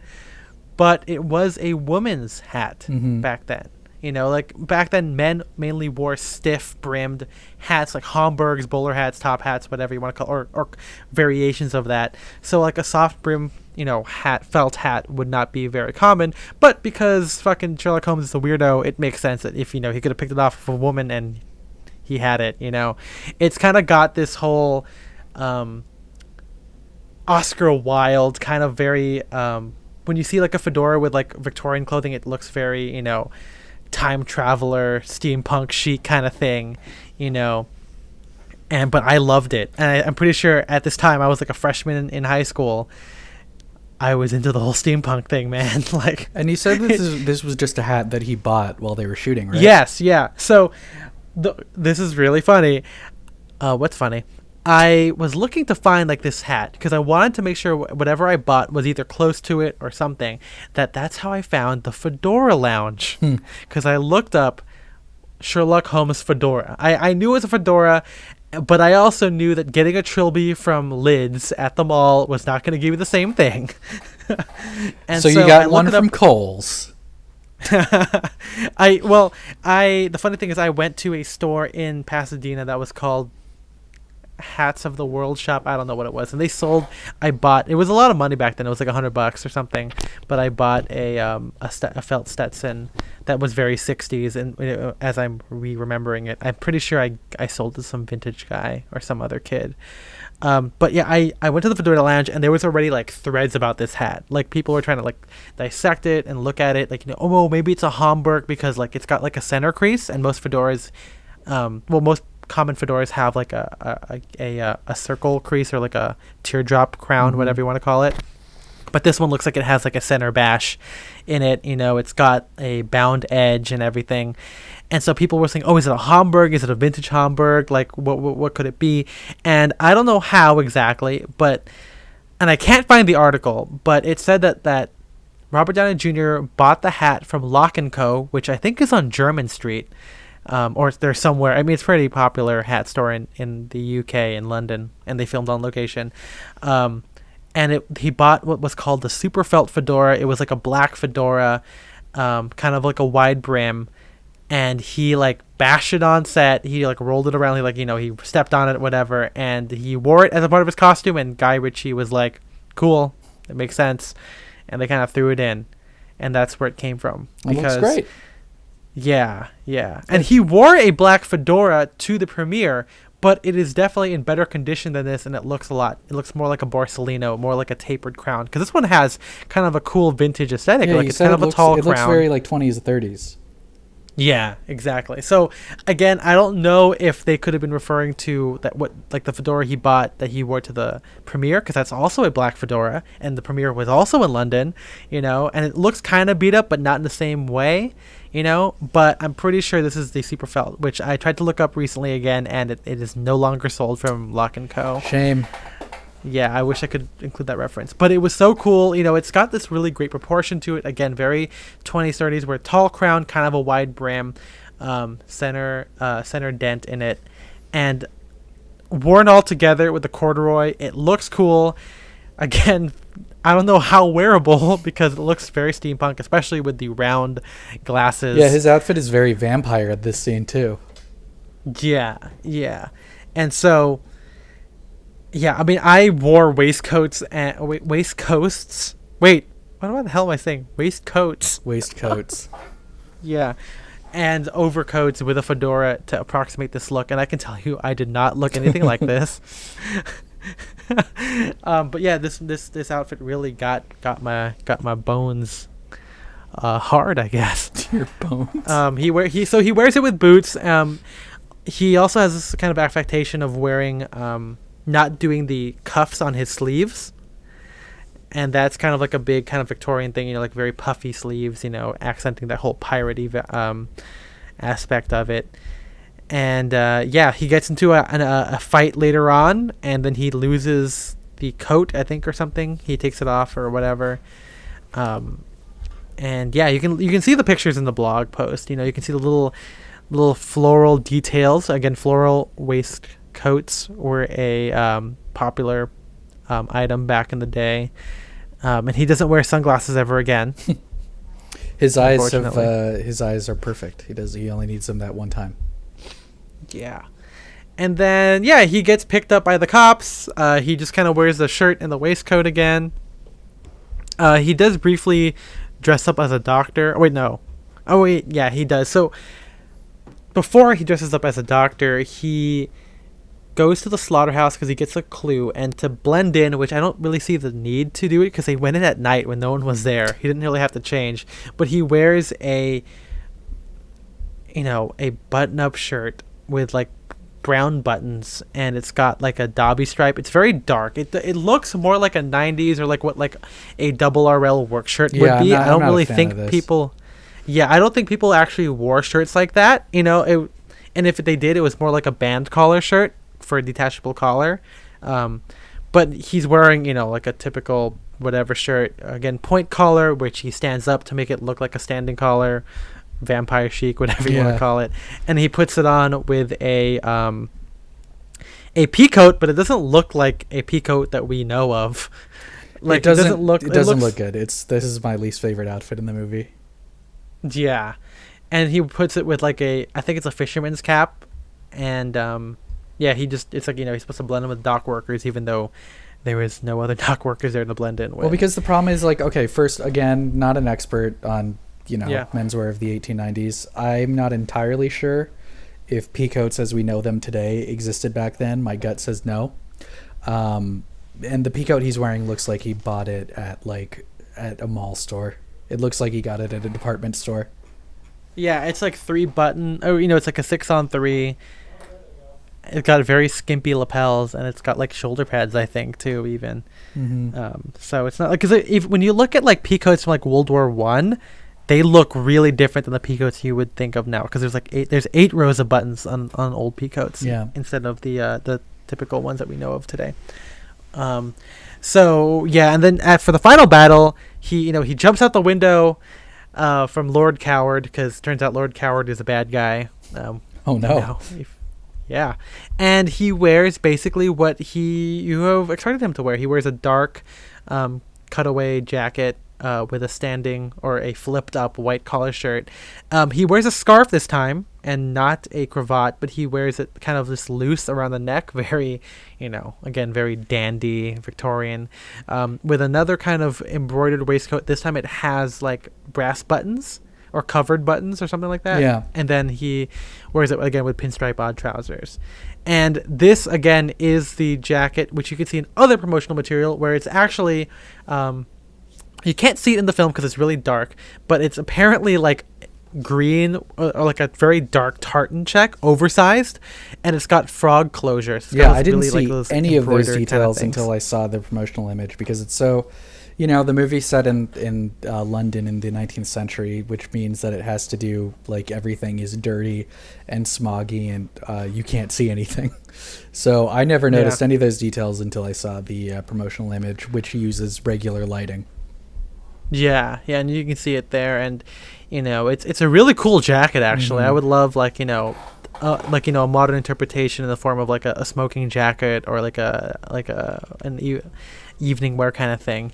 but it was a woman's hat back then. You know, like back then, men mainly wore stiff brimmed hats, like Homburgs, bowler hats, top hats, whatever you want to call, or variations of that. So like a soft brim, you know, felt hat would not be very common. But because fucking Sherlock Holmes is a weirdo, it makes sense that if, you know, he could have picked it off of a woman and he had it, you know. It's kind of got this whole Oscar Wilde kind of very, when you see like a fedora with like Victorian clothing, it looks very, you know, time traveler, steampunk chic kind of thing, you know. but I loved it. And I'm pretty sure at this time I was like a freshman in high school. I was into the whole steampunk thing, man. Like, and you said this was just a hat that he bought while they were shooting, right? Yes, yeah. So this is really funny. What's funny? I was looking to find like this hat because I wanted to make sure whatever I bought was either close to it or something. That's how I found the Fedora Lounge, because I looked up Sherlock Holmes fedora. I knew it was a fedora, but I also knew that getting a trilby from Lids at the mall was not going to give you the same thing. And so you got one from Kohl's. The funny thing is I went to a store in Pasadena that was called Hats of the World Shop. I don't know what it was, and it was a lot of money back then. It was like $100 or something, but I bought a felt Stetson that was very 60s, and as I'm remembering it, I'm pretty sure I sold to some vintage guy or some other kid. But yeah, I went to the Fedora Lounge, and there was already like threads about this hat. Like, people were trying to like dissect it and look at it, like, maybe it's a Homburg because like it's got like a center crease, and most fedoras, most common fedoras have like a circle crease or like a teardrop crown, whatever you want to call it. But this one looks like it has like a center bash in it. It's got a bound edge and everything. And so people were saying, is it a Homburg? Is it a vintage Homburg? Like, what could it be? And I don't know how exactly, and I can't find the article, but it said that Robert Downey Jr. bought the hat from Lock & Co., which I think is on Jermyn Street. Or there's somewhere. I mean, it's a pretty popular hat store in the UK, in London, and they filmed on location. And he bought what was called the Super Felt Fedora. It was like a black fedora, kind of like a wide brim, and he like bashed it on set. He like rolled it around. He stepped on it, whatever, and he wore it as a part of his costume. And Guy Ritchie was like, "Cool, it makes sense," and they kind of threw it in, and that's where it came from. It looks great. Yeah. And he wore a black fedora to the premiere, but it is definitely in better condition than this, and it looks more like a Borsalino, more like a tapered crown, because this one has kind of a cool vintage aesthetic. Yeah, it's kind of a tall crown. It looks very like 20s, 30s. Yeah, exactly. So again, I don't know if they could have been referring to the fedora he bought that he wore to the premiere, because that's also a black fedora, and the premiere was also in London, and it looks kind of beat up, but not in the same way. But I'm pretty sure this is the Super Felt, which I tried to look up recently again, and it is no longer sold from Lock & Co. Shame. Yeah, I wish I could include that reference. But it was so cool. It's got this really great proportion to it. Again, very 20s, 30s, where tall crown, kind of a wide brim, center dent in it. And worn all together with the corduroy, it looks cool. Again, I don't know how wearable, because it looks very steampunk, especially with the round glasses. Yeah, his outfit is very vampire at this scene too. Yeah. And so, yeah, I mean, I wore waistcoats and waistcoats. Wait, what the hell am I saying? Waistcoats. Yeah. And overcoats with a fedora to approximate this look. And I can tell you, I did not look anything like this. But yeah, this outfit really got my bones hard, I guess. Your bones. He wears it with boots. He also has this kind of affectation of wearing not doing the cuffs on his sleeves, and that's kind of like a big kind of Victorian thing, like very puffy sleeves, accenting that whole piratey aspect of it. And he gets into a fight later on, and then he loses the coat, I think, or something. He takes it off or whatever. And yeah, you can see the pictures in the blog post. You can see the little floral details. Again, floral waistcoats were a popular item back in the day. And he doesn't wear sunglasses ever again. His eyes are perfect. He only needs them that one time. Yeah. And then, he gets picked up by the cops. He just kind of wears the shirt and the waistcoat again. He does briefly dress up as a doctor. Wait, no. Oh, wait, yeah, he does. So, before he dresses up as a doctor, he goes to the slaughterhouse because he gets a clue. And to blend in, which I don't really see the need to do it, because they went in at night when no one was there. He didn't really have to change. But he wears a button-up shirt with like brown buttons, and it's got like a Dobby stripe. It's very dark. It looks more like a 90s or like what like a double RL work shirt would be. I don't really think people. Yeah, I don't think people actually wore shirts like that. You know, and if they did, it was more like a band collar shirt for a detachable collar. But he's wearing, you know, like a typical whatever shirt. Again, point collar, which he stands up to make it look like a standing collar. Vampire chic, whatever you want to call it. And he puts it on with a peacoat, but it doesn't look like a peacoat that we know of. Like, it doesn't look good. This is my least favorite outfit in the movie. Yeah. And he puts it with like I think it's a fisherman's cap. And it's like, you know, he's supposed to blend in with dock workers, even though there was no other dock workers there to blend in with. Well, because the problem is, like, okay, first, again, not an expert on, you know, menswear of the 1890s. I'm not entirely sure if peacoats as we know them today existed back then. My gut says no. And the peacoat he's wearing looks like he bought it at a mall store. It looks like he got it at a department store. Yeah, it's like 3-button. Oh, you know, it's like a 6-on-3. It's got very skimpy lapels, and it's got like shoulder pads, I think, too, even. Mm-hmm. So it's not like, because when you look at like peacoats from like World War I, they look really different than the peacoats you would think of now, because there's 8 rows of buttons on old peacoats, instead of the typical ones that we know of today. So yeah, and then for the final battle, he jumps out the window from Lord Coward, because turns out Lord Coward is a bad guy. Oh no. Yeah, and he wears basically what you have expected him to wear. He wears a dark cutaway jacket with a standing or a flipped up white collar shirt. He wears a scarf this time and not a cravat, but he wears it kind of just loose around the neck, very, again, very dandy Victorian, with another kind of embroidered waistcoat. This time it has like brass buttons or covered buttons or something like that. Yeah. And then he wears it again with pinstripe odd trousers. And this again is the jacket which you can see in other promotional material, where it's actually you can't see it in the film because it's really dark, but it's apparently like green or like a very dark tartan check, oversized, and it's got frog closures. I didn't see any of those details until I saw the promotional image, because it's so, the movie's set in London in the 19th century, which means that it has to do, like, everything is dirty and smoggy and you can't see anything. So I never noticed any of those details until I saw the promotional image, which uses regular lighting. Yeah, and you can see it there, and it's a really cool jacket actually. I would love a modern interpretation in the form of like a smoking jacket or like an evening wear kind of thing,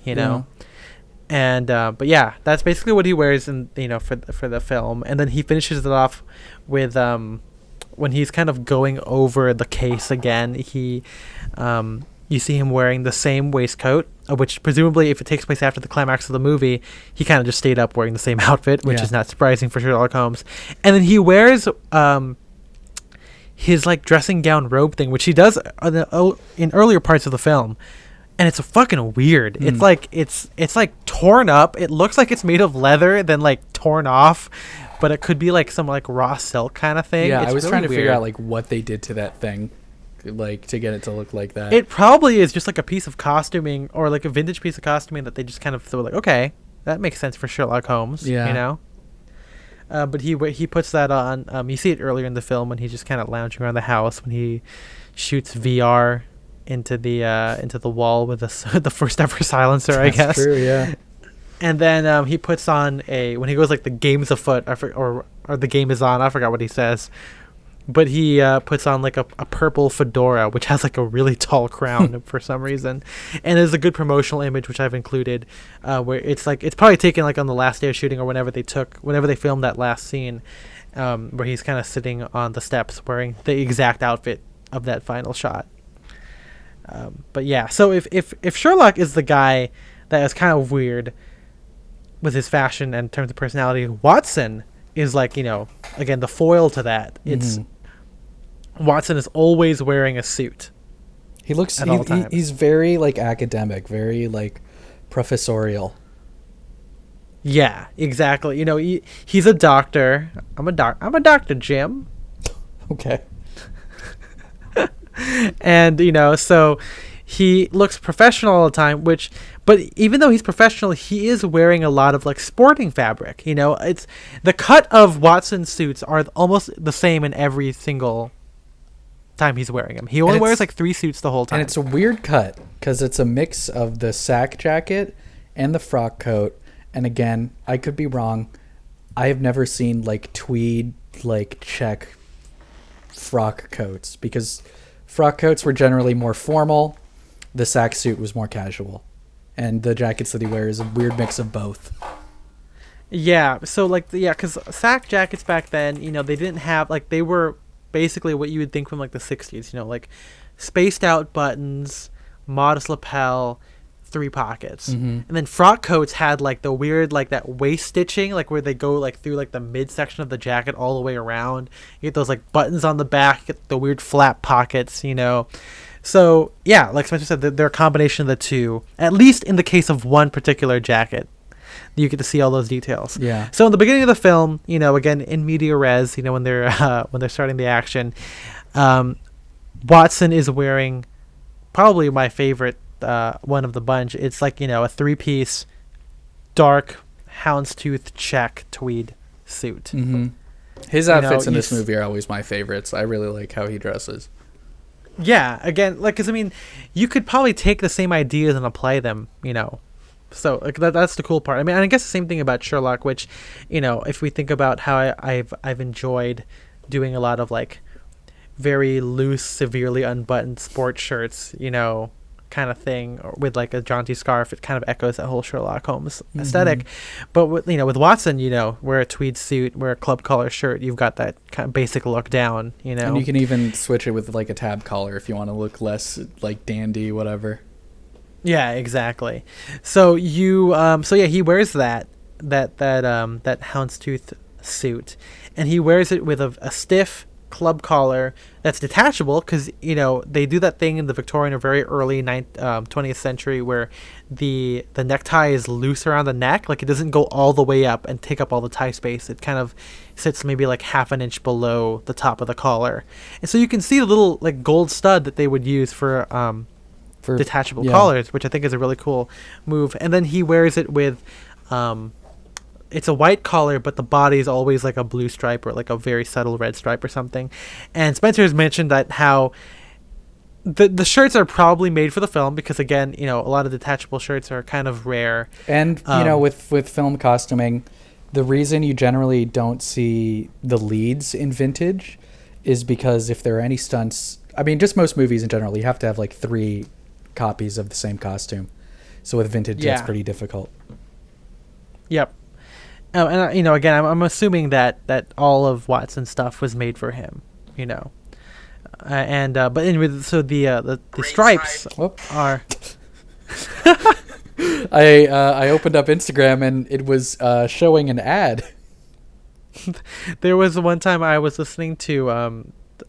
And but yeah, that's basically what he wears in for the film, and then he finishes it off with when he's kind of going over the case again. You see him wearing the same waistcoat, which presumably, if it takes place after the climax of the movie, he kind of just stayed up wearing the same outfit, which is not surprising for Sherlock Holmes. And then he wears his like dressing gown robe thing, which he does in earlier parts of the film, and it's fucking weird. It's like torn up. It looks like it's made of leather, then like torn off, but it could be like some like raw silk kind of thing. Yeah, I was really trying to figure out like what they did to that thing, like to get it to look like that. It probably is just like a piece of costuming or like a vintage piece of costuming that they just kind of thought like, okay, that makes sense for Sherlock Holmes. But he puts that on. You see it earlier in the film when he's just kind of lounging around the house when he shoots VR into the wall with the first ever silencer, I guess. That's true, yeah. And then he puts on when he goes like the game's afoot, or the game is on. I forgot what he says. But he puts on like a purple fedora, which has like a really tall crown for some reason, and there's a good promotional image which I've included, where it's probably taken like on the last day of shooting or whenever they filmed that last scene, where he's kind of sitting on the steps wearing the exact outfit of that final shot. But yeah, so if Sherlock is the guy that is kind of weird with his fashion and in terms of personality, Watson is like again the foil to that. It's Watson is always wearing a suit. He looks he's very like academic, very like professorial. Yeah, exactly. He's a doctor. I'm a doctor, Jim. Okay. And so he looks professional all the time, but even though he's professional, he is wearing a lot of like sporting fabric. It's the cut of Watson's suits are almost the same in every single time he's wearing them. He only wears like 3 suits the whole time. And it's a weird cut because it's a mix of the sack jacket and the frock coat. And again, I could be wrong. I have never seen like tweed, like check frock coats, because frock coats were generally more formal. The sack suit was more casual, and the jackets that he wears is a weird mix of both. Yeah, so because sack jackets back then, they didn't have they were basically what you would think from like the 60s, like spaced out buttons, modest lapel, 3 pockets. And then frock coats had like the weird that waist stitching, where they go through the midsection of the jacket all the way around. You get those buttons on the back, you get the weird flap pockets. So yeah, like Spencer said, they're a combination of the two, at least in the case of one particular jacket. You get to see all those details. Yeah. So in the beginning of the film, again in media res, when they're starting the action, Watson is wearing probably my favorite one of the bunch. It's a 3-piece dark houndstooth check tweed suit. His outfits in this movie are always my favorites. I really like how he dresses. Yeah, again, because you could probably take the same ideas and apply them, So that's the cool part. And I guess the same thing about Sherlock, which, if we think about how I've enjoyed doing a lot of very loose, severely unbuttoned sports shirts, kind of thing, or with a jaunty scarf, it kind of echoes that whole Sherlock Holmes aesthetic. But with Watson, wear a tweed suit, wear a club collar shirt, you've got that kind of basic look down. And you can even switch it with a tab collar if you want to look less dandy, whatever. Yeah, exactly. So he wears that houndstooth suit, and he wears it with a stiff club collar that's detachable, because they do that thing in the Victorian or very early 20th century where the necktie is loose around the neck, it doesn't go all the way up and take up all the tie space. It kind of sits maybe half an inch below the top of the collar, and so you can see the little gold stud that they would use for detachable collars, which I think is a really cool move. And then he wears it with it's a white collar, but the body is always a blue stripe or a very subtle red stripe or something. And Spencer has mentioned that how the shirts are probably made for the film, because again, a lot of detachable shirts are kind of rare. And with film costuming, the reason you generally don't see the leads in vintage is because if there are any stunts, just most movies in general, you have to have 3 copies of the same costume. So with vintage, that's pretty difficult. Yep. And again, I'm assuming that all of Watson's stuff was made for him, but anyway, so the stripes are. I opened up Instagram and it was showing an ad. There was one time I was listening to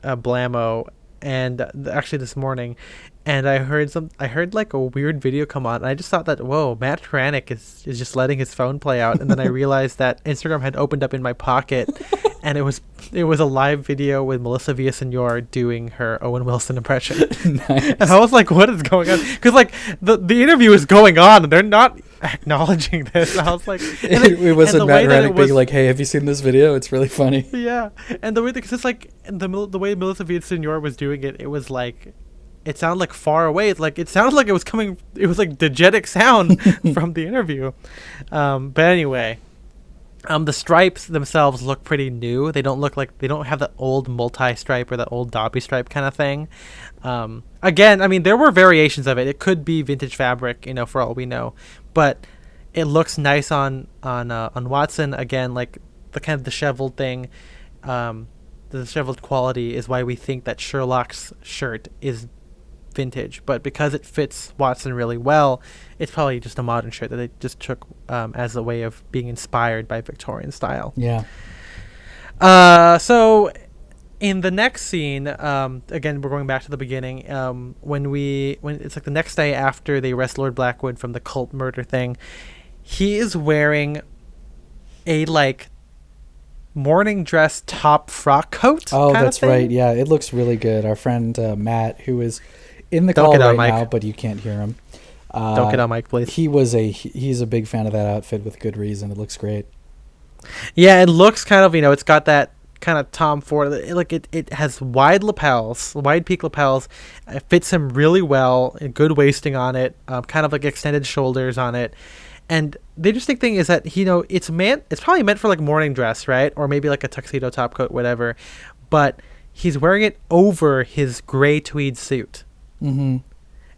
Blammo, and actually this morning, and I heard a weird video come on, and I just thought that, whoa, Matt Kranick is just letting his phone play out. And then I realized that Instagram had opened up in my pocket, and it was a live video with Melissa Villaseñor doing her Owen Wilson impression. Nice. And I was like, what is going on? Because the interview is going on and they're not acknowledging this. And I was like, it wasn't Matt Kranick being like, hey, have you seen this video? It's really funny. Yeah, and the way because it's the way Melissa Villaseñor was doing it, it was it sounded far away. It sounded like it was coming. It was diegetic sound from the interview. But anyway, the stripes themselves look pretty new. They don't have the old multi-stripe or the old Dobby stripe kind of thing. Again, there were variations of it. It could be vintage fabric, for all we know, but it looks nice on Watson. Again, the kind of disheveled thing, the disheveled quality is why we think that Sherlock's shirt is vintage, but because it fits Watson really well, it's probably just a modern shirt that they just took as a way of being inspired by Victorian style. Yeah. So in the next scene, again, we're going back to the beginning, when it's the next day after they arrest Lord Blackwood from the cult murder thing, he is wearing a morning dress top frock coat. Oh, that's right. Yeah, it looks really good. Our friend Matt, who is in the call right now, but you can't hear him. Don't get on mic, please. He's a big fan of that outfit with good reason. It looks great. Yeah, it looks kind of, it's got that kind of Tom Ford, it has wide peak lapels. It fits him really well, good waisting on it, kind of like extended shoulders on it. And the interesting thing is that it's probably meant for like morning dress, right? Or maybe like a tuxedo top coat, whatever. But he's wearing it over his gray tweed suit. Mm-hmm.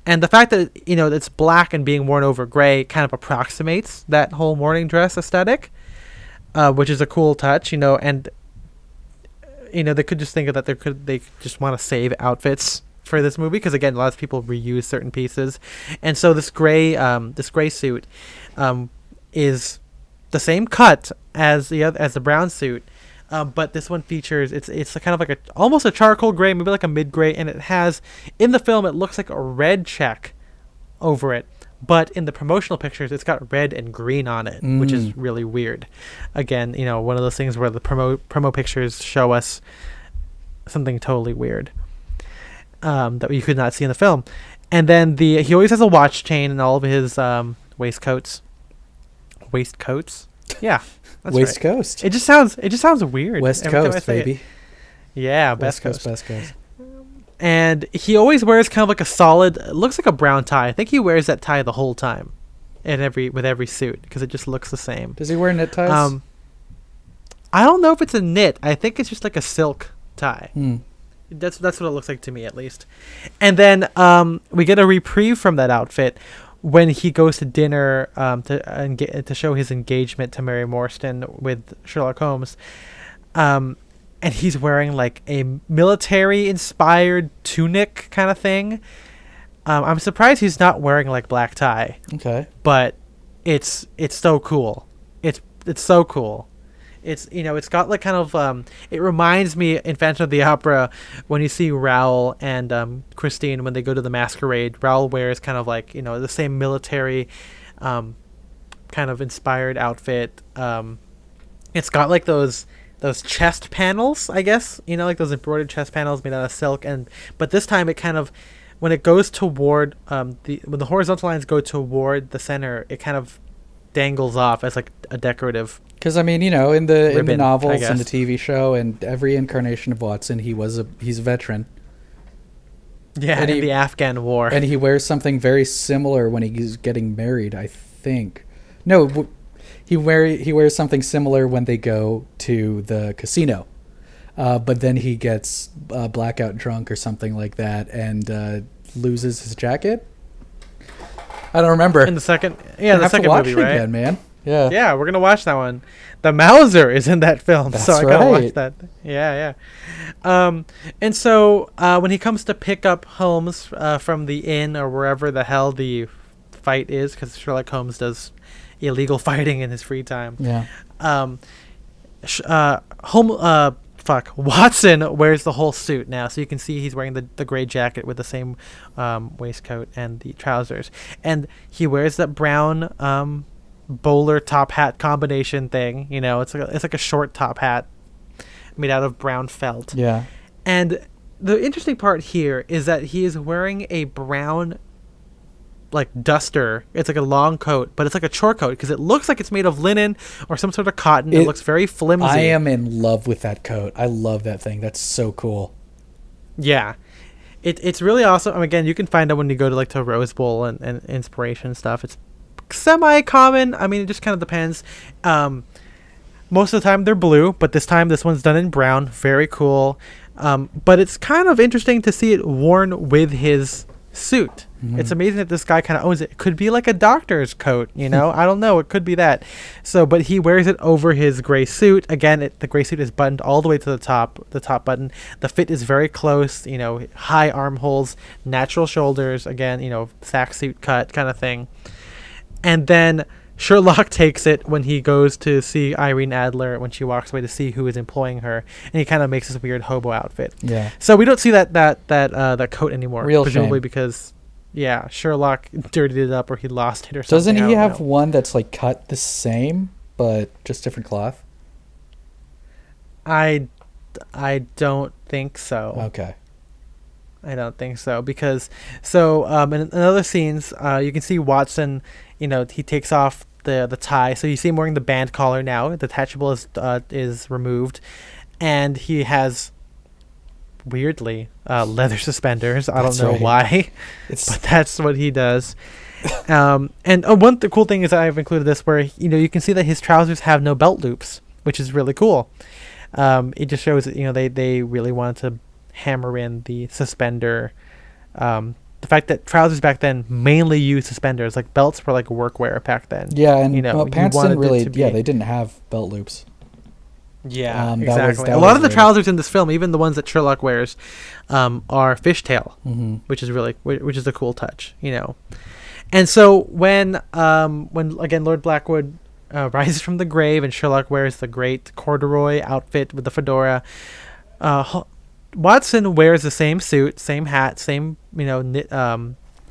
And the fact that it's black and being worn over gray kind of approximates that whole morning dress aesthetic, which is a cool touch, and they could just think of that they just want to save outfits for this movie, because again, a lot of people reuse certain pieces. And so this gray suit is the same cut as the brown suit, but this one features it's kind of like almost a charcoal gray, maybe like a mid gray, and it has, in the film, it looks like a red check over it, but in the promotional pictures it's got red and green on it, which is really weird. Again, one of those things where the promo pictures show us something totally weird that you could not see in the film. And then he always has a watch chain in all of his waistcoats. Yeah, that's West right. Coast. It just sounds weird. West Coast, baby. Yeah, West Coast. Best Coast. And he always wears kind of like a solid, it looks like a brown tie. I think he wears that tie the whole time, with every suit, because it just looks the same. Does he wear knit ties? I don't know if it's a knit. I think it's just like a silk tie. That's what it looks like to me, at least. And then we get a reprieve from that outfit when he goes to dinner to show his engagement to Mary Morstan with Sherlock Holmes. And he's wearing like a military-inspired tunic kind of thing. I'm surprised he's not wearing like black tie. Okay. But it's so cool. It's so cool. It's got like kind of it reminds me in Phantom of the Opera when you see Raoul and Christine when they go to the masquerade. Raoul wears kind of like the same military kind of inspired outfit. It's got like those chest panels, I guess, like those embroidered chest panels made out of silk, but this time it kind of, when it goes toward when the horizontal lines go toward the center, it kind of dangles off as like a decorative. Because in the novels and the TV show and every incarnation of Watson, he's a veteran. Yeah, in the Afghan War, and he wears something very similar when he's getting married, I think. No, he wears something similar when they go to the casino, but then he gets blackout drunk or something like that and loses his jacket. I don't remember. In the second, the second movie, right? Again, man. Yeah, we're gonna watch that one. The Mauser is in that film, That's so I right. gotta watch that. Yeah. And so when he comes to pick up Holmes from the inn or wherever the hell the fight is, because Sherlock Holmes does illegal fighting in his free time. Yeah. Watson wears the whole suit now, so you can see he's wearing the gray jacket with the same waistcoat and the trousers, and he wears that brown bowler top hat combination thing. It's like a short top hat made out of brown felt. Yeah. And the interesting part here is that he is wearing a brown like duster. It's like a long coat, but it's like a chore coat because it looks like it's made of linen or some sort of cotton. It looks very flimsy. I am in love with that coat. I love that thing. That's so cool. Yeah. It's really awesome. And again, you can find it when you go to Rose Bowl and inspiration stuff. It's semi-common. I mean, it just kind of depends. Most of the time they're blue, but this one's done in brown. Very cool. But it's kind of interesting to see it worn with his suit. Mm-hmm. It's amazing that this guy kind of owns it. It could be like a doctor's coat, I don't know. It could be that. So, but he wears it over his gray suit. Again, the gray suit is buttoned all the way to the top button. The fit is very close, high armholes, natural shoulders. Again, sack suit cut kind of thing. And then Sherlock takes it when he goes to see Irene Adler when she walks away to see who is employing her, and he kind of makes this weird hobo outfit. Yeah. So we don't see that coat anymore. Real presumably shame. Because, Sherlock dirtied it up or he lost it or something. Doesn't he have one that's cut the same but just different cloth? I don't think so. Okay. I don't think so because in other scenes you can see Watson, he takes off the tie, so you see him wearing the band collar now. The detachable is removed, and he has weirdly leather suspenders. I don't know why, but that's what he does. And the cool thing is I've included this where you can see that his trousers have no belt loops, which is really cool. It just shows that they really wanted to hammer in the suspender, the fact that trousers back then mainly used suspenders. Like belts were like workwear back then. Yeah, and pants didn't really. They didn't have belt loops. Yeah, exactly. A lot of the trousers in this film, even the ones that Sherlock wears, are fishtail, which is a cool touch, And so when again Lord Blackwood rises from the grave and Sherlock wears the great corduroy outfit with the fedora, Watson wears the same suit, same hat, same knit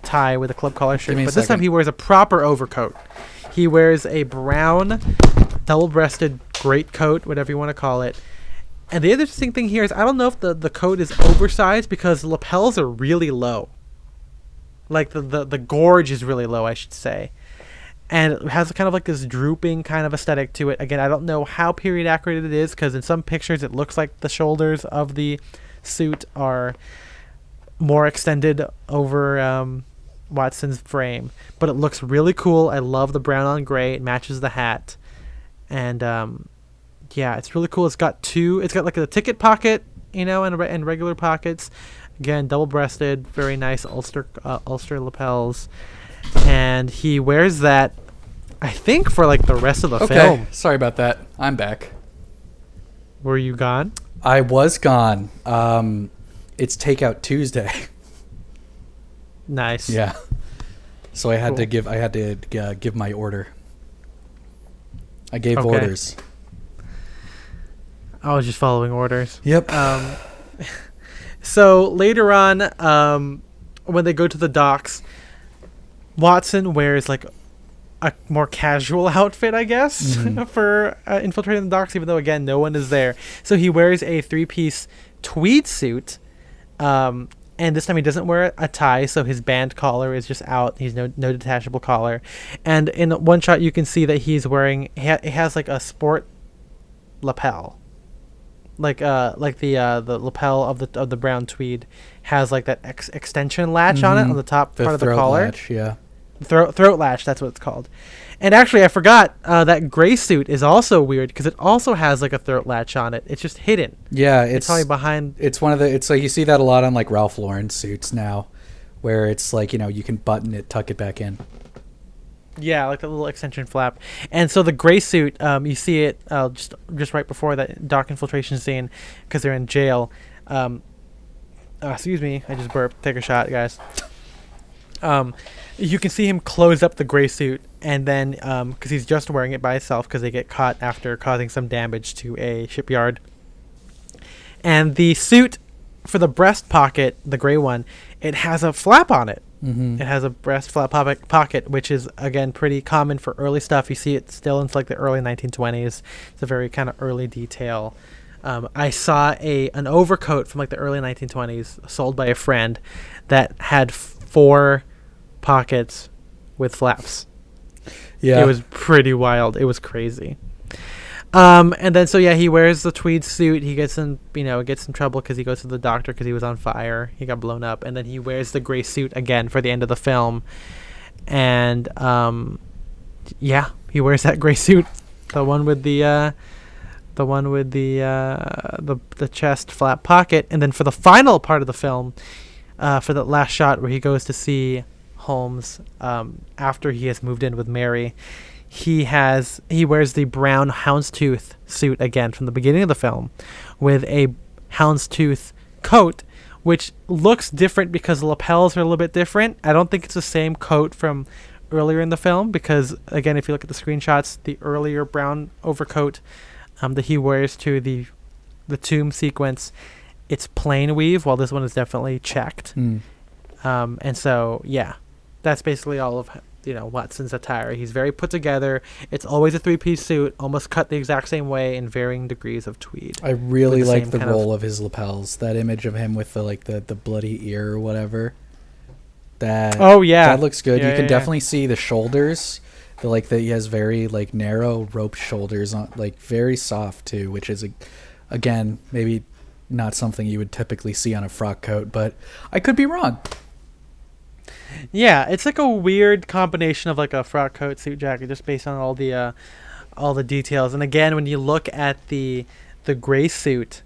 tie with a club collar shirt, but this time he wears a proper overcoat. He wears a brown double-breasted greatcoat, whatever you want to call it. And the interesting thing here is I don't know if the coat is oversized because the lapels are really low. Like the gorge is really low, I should say. And it has kind of like this drooping kind of aesthetic to it. Again, I don't know how period accurate it is because in some pictures it looks like the shoulders of the suit are more extended over Watson's frame. But it looks really cool. I love the brown on gray. It matches the hat. And it's really cool. It's got like a ticket pocket, and regular pockets. Again, double-breasted, very nice ulster lapels. And he wears that, I think, for like the rest of the film. Sorry about that. I'm back. Were you gone? I was gone. It's Takeout Tuesday. Nice. Yeah. So I had to give my order. I gave orders. I was just following orders. Yep. So later on, when they go to the docks, Watson wears like a more casual outfit, I guess, for infiltrating the docks, even though, again, no one is there. So he wears a 3-piece tweed suit, and this time he doesn't wear a tie, so his band collar is just out. He's no detachable collar. And in one shot, you can see that he's wearing, it has like a sport lapel. Like the lapel of the brown tweed has like that extension latch on it on the top part of the collar. Latch, yeah. Throat latch, that's what it's called. And actually, I forgot that gray suit is also weird because it also has like a throat latch on it. It's just hidden. Yeah, it's probably behind. It's one of the. It's like you see that a lot on like Ralph Lauren suits now, where it's like you can button it, tuck it back in. Yeah, like the little extension flap. And so the gray suit, you see it just right before that dock infiltration scene because they're in jail. Excuse me, I just burped. Take a shot, guys. You can see him close up the gray suit, and then because he's just wearing it by itself because they get caught after causing some damage to a shipyard. And the suit for the breast pocket, the gray one, it has a flap on it. It has a breast flap pocket, which is, again, pretty common for early stuff. You see it still in like the early 1920s. It's a very kind of early detail. I saw an overcoat from like the early 1920s sold by a friend that had 4 pockets with flaps. Yeah, it was pretty wild. It was crazy. And then he wears the tweed suit. He gets in trouble because he goes to the doctor because he was on fire. He got blown up, and then he wears the gray suit again for the end of the film. And he wears that gray suit, the one with the chest flap pocket. And then for the final part of the film, for the last shot where he goes to see Holmes after he has moved in with Mary, he wears the brown houndstooth suit again from the beginning of the film with a houndstooth coat, which looks different because the lapels are a little bit different. I don't think it's the same coat from earlier in the film because, again, if you look at the screenshots, the earlier brown overcoat that he wears to the tomb sequence, it's plain weave, while this one is definitely checked. And so, yeah, that's basically all of Watson's attire. He's very put together. It's always a 3-piece suit, almost cut the exact same way in varying degrees of tweed. I really like the roll of his lapels. That image of him with the bloody ear or whatever. That looks good. You can definitely see the shoulders. He has very narrow rope shoulders on, very soft too, which is again maybe not something you would typically see on a frock coat, but I could be wrong. Yeah, it's like a weird combination of like a frock coat, suit jacket, just based on all the details. And again, when you look at the gray suit,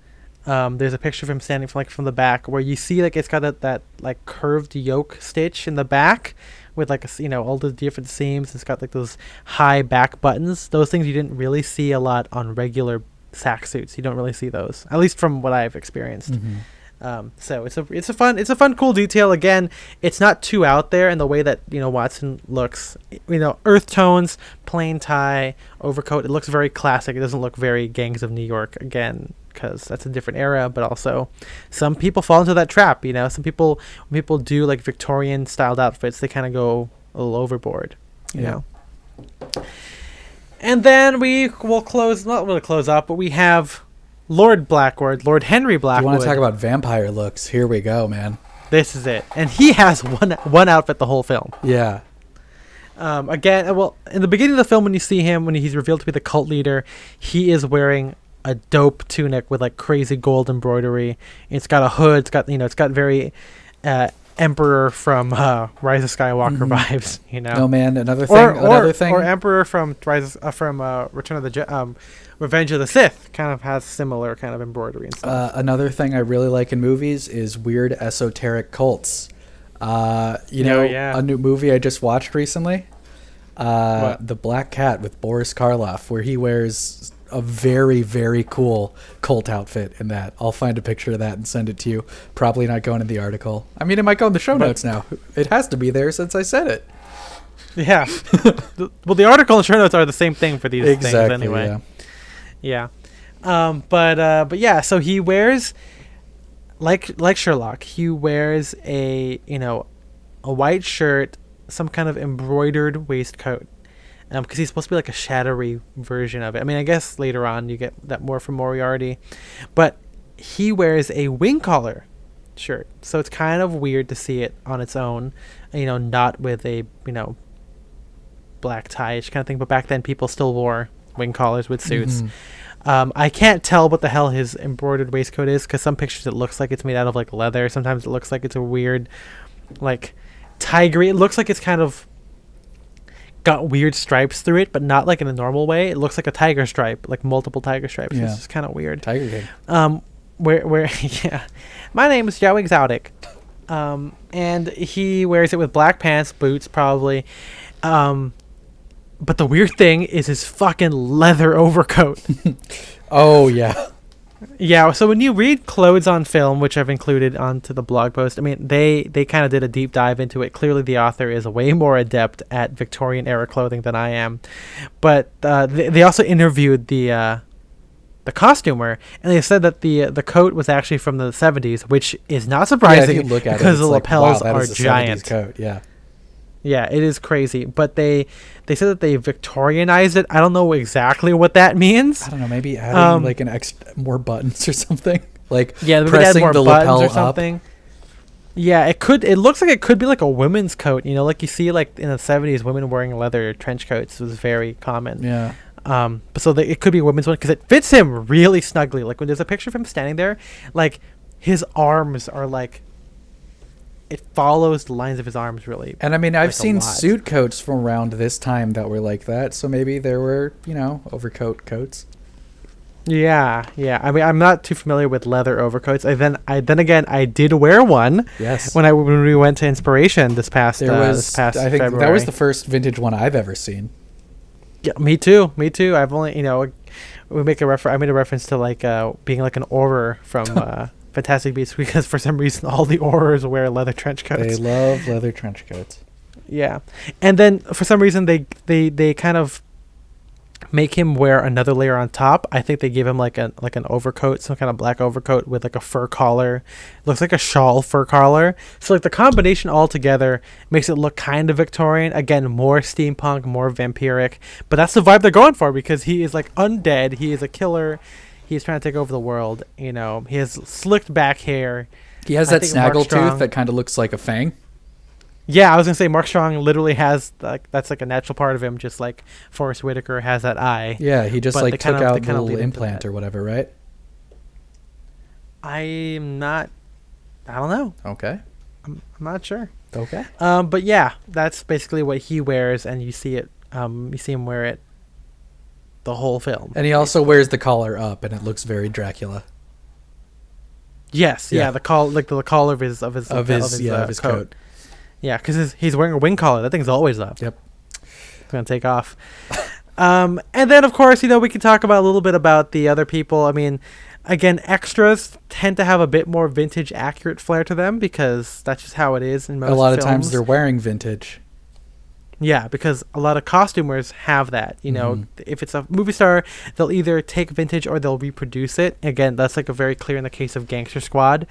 there's a picture of him standing from the back where you see it's got that curved yoke stitch in the back with all the different seams. It's got those high back buttons. Those things you didn't really see a lot on regular sack suits. You don't really see those, at least from what I've experienced. Mm-hmm. So it's a fun, cool detail. Again, it's not too out there in the way that Watson looks. Earth tones, plain tie, overcoat. It looks very classic. It doesn't look very Gangs of New York again, because that's a different era. But also, some people fall into that trap. Some people, when people do Victorian styled outfits, they kind of go a little overboard. You know. And then we will not really close up, but we have Lord Henry Blackwood. You want to talk about vampire looks? Here we go, man. This is it. And he has one outfit the whole film. Yeah. Again, in the beginning of the film, when you see him, when he's revealed to be the cult leader, he is wearing a dope tunic with crazy gold embroidery. It's got a hood. It's got very Emperor from Rise of Skywalker vibes. No, man. Another thing. Or Emperor from Return of the Revenge of the Sith kind of has similar kind of embroidery and stuff. Another thing I really like in movies is weird esoteric cults. A new movie I just watched recently, The Black Cat with Boris Karloff, where he wears a very, very cool cult outfit in that. I'll find a picture of that and send it to you. Probably not going in the article. I mean, it might go in the show notes now. It has to be there since I said it. Yeah. The article and show notes are the same thing for these things anyway. Yeah. But yeah, so he wears like Sherlock, he wears a white shirt, some kind of embroidered waistcoat. Because he's supposed to be a shadowy version of it. I mean, I guess later on you get that more from Moriarty. But he wears a wing collar shirt. So it's kind of weird to see it on its own, not with a, black tie-ish kind of thing. But back then people still wore wing collars with suits. I can't tell what the hell his embroidered waistcoat is, because some pictures it looks like it's made out of leather. Sometimes it looks like it's a weird tigery. It looks like it's kind of got weird stripes through it, but not in a normal way. It looks like a tiger stripe, multiple tiger stripes. Yeah. It's just kind of weird. Tiger King. Where yeah. My name is Joe Exotic. And he wears it with black pants, boots probably. But the weird thing is his fucking leather overcoat. Oh, yeah. Yeah, so when you read Clothes on Film, which I've included onto the blog post, I mean, they kind of did a deep dive into it. Clearly, the author is way more adept at Victorian-era clothing than I am. But they also interviewed the costumer, and they said that the coat was actually from the 70s, which is not surprising because the lapels are giant. Coat. Yeah. Yeah, it is crazy. But they said that they Victorianized it. I don't know exactly what that means. I don't know. Maybe adding more buttons or something. Pressing more the lapel or something. Up. Yeah, it could. It looks like it could be a women's coat. You see in the 70s, women wearing leather trench coats was very common. Yeah. So it could be a women's one because it fits him really snugly. When there's a picture of him standing there, his arms are it follows the lines of his arms really. And I mean, I've seen suit coats from around this time that were like that. So maybe there were, overcoat coats. Yeah. I mean, I'm not too familiar with leather overcoats. Then again, I did wear one. Yes. When we went to Inspiration this past February. That was the first vintage one I've ever seen. Yeah, me too. I've only, I made a reference to being an Auror from Fantastic Beasts, because for some reason all the Aurors wear leather trench coats. They love leather trench coats. Yeah. And then for some reason they kind of make him wear another layer on top. I think they give him like an overcoat, some kind of black overcoat with like a fur collar. Looks like a shawl fur collar. So like the combination all together makes it look kind of Victorian. Again, more steampunk, more vampiric. But that's the vibe they're going for because he is like undead. He is a killer. He's trying to take over the world. You know, he has slicked back hair. He has that snaggle tooth that kind of looks like a fang. Yeah, I was gonna say Mark Strong literally has that's like a natural part of him, just like Forrest Whitaker has that eye. Yeah, he just like took out the little implant or whatever, right? I don't know. Okay. I'm not sure. Okay. But yeah, that's basically what he wears, and you see it. You see him wear it the whole film. And he also wears the collar up, and it looks very Dracula. Yes. Yeah. The collar of his coat. Yeah, because he's wearing a wing collar. That thing's always up. Yep. It's going to take off. And then, of course, we can talk about a little bit about the other people. I mean, again, extras tend to have a bit more vintage accurate flair to them because that's just how it is in most films. A lot of times they're wearing vintage. Yeah, because a lot of costumers have that. If it's a movie star, they'll either take vintage or they'll reproduce it. Again, that's like a very clear in the case of Gangster Squad.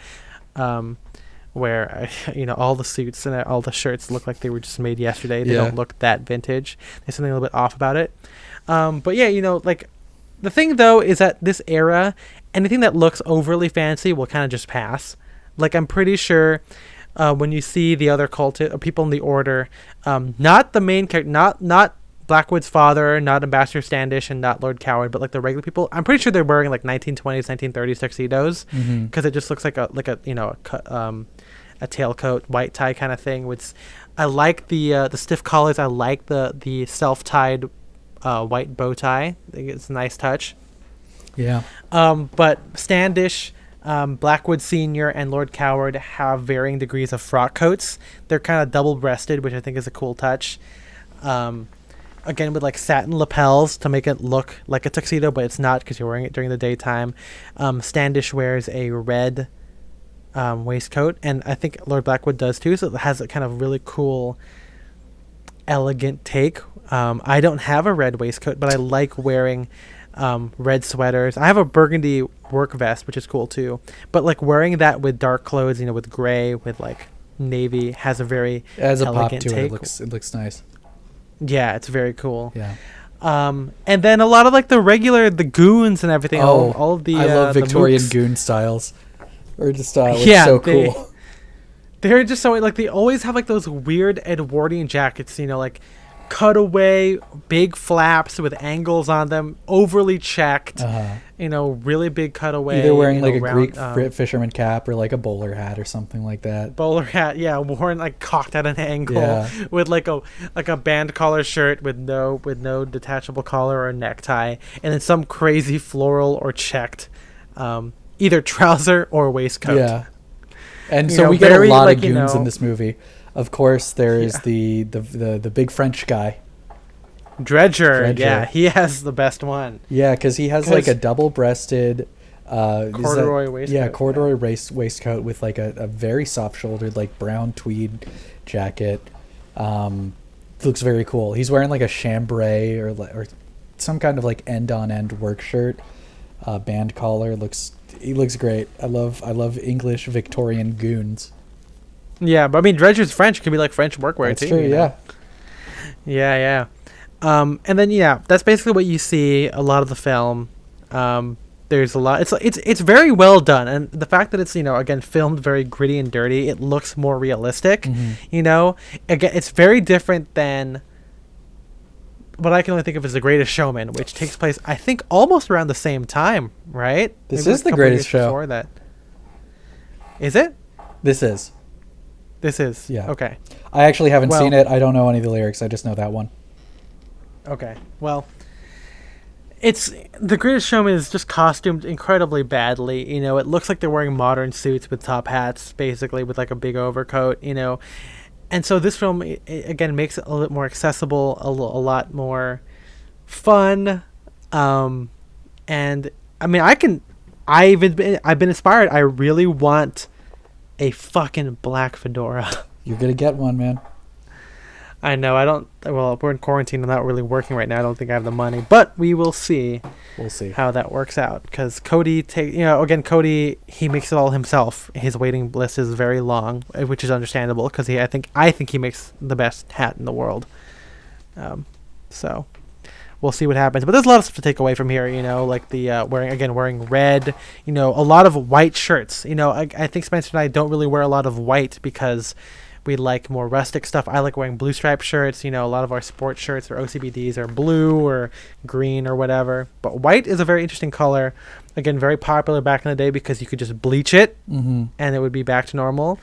Where all the suits and all the shirts look like they were just made yesterday. They don't look that vintage. There's something a little bit off about it. But yeah, like the thing though is that this era, anything that looks overly fancy will kind of just pass. Like I'm pretty sure when you see the other people in the Order, not the main character, not Blackwood's father, not Ambassador Standish, and not Lord Coward, but like the regular people. I'm pretty sure they're wearing like 1920s, 1930s tuxedos because it just looks like a tailcoat, white tie kind of thing. Which I like the stiff collars. I like the self-tied white bow tie. I think it's a nice touch. Yeah. But Standish, Blackwood Senior, and Lord Coward have varying degrees of frock coats. They're kind of double-breasted, which I think is a cool touch. Again, with like satin lapels to make it look like a tuxedo, but it's not because you're wearing it during the daytime. Standish wears a red waistcoat, and I think Lord Blackwood does too, so it has a kind of really cool, elegant take. I don't have a red waistcoat, but I like wearing red sweaters. I have a burgundy work vest, which is cool too, but like wearing that with dark clothes, with gray, with like navy, has a very elegant take. It looks nice. Yeah, it's very cool. Yeah. And then a lot of like the goons and everything. All of the I love Victorian goon styles. Or the style is so cool. They're just so like they always have like those weird Edwardian jackets, like cutaway, big flaps with angles on them, overly checked. Really big cutaway. Either wearing like a Greek fisherman cap or like a bowler hat or something like that. Bowler hat, yeah, worn like cocked at an angle with like a band collar shirt with no detachable collar or necktie, and then some crazy floral or checked either trouser or waistcoat. Yeah. And so we get a lot of goons in this movie. Of course, there is the big French guy. Dredger. Yeah, he has the best one. Yeah, because he has like a double-breasted corduroy waistcoat. Yeah, corduroy waistcoat with like a very soft-shouldered like brown tweed jacket. Looks very cool. He's wearing like a chambray or some kind of like end-on-end work shirt. Band collar. He looks great. I love English Victorian goons. Yeah, but I mean, Dredger's French. It could be like French workwear That's too. True, yeah. Yeah. And then that's basically what you see a lot of the film. There's a lot. It's very well done, and the fact that it's again filmed very gritty and dirty, it looks more realistic. Again, it's very different than what I can only think of as The Greatest Showman, which takes place I think almost around the same time, right? This is The Greatest Show. Before that, is it? This is. Yeah. Okay. I actually haven't seen it. I don't know any of the lyrics. I just know that one. Okay. Well, it's The Greatest Showman is just costumed incredibly badly. It looks like they're wearing modern suits with top hats, basically, with like a big overcoat. And so this film again makes it a little bit more accessible, a lot more fun. And I mean, I've been inspired. I really want a fucking black fedora. You're gonna get one, man. I know. I don't. Well, we're in quarantine. I'm not really working right now. I don't think I have the money, but we will see. We'll see how that works out. Because Cody, Cody, he makes it all himself. His waiting list is very long, which is understandable. Because I think he makes the best hat in the world. So we'll see what happens. But there's a lot of stuff to take away from here. Like the wearing red. A lot of white shirts. I think Spencer and I don't really wear a lot of white because we like more rustic stuff. I like wearing blue striped shirts. A lot of our sports shirts or OCBDs are blue or green or whatever. But white is a very interesting color. Again, very popular back in the day because you could just bleach it and it would be back to normal.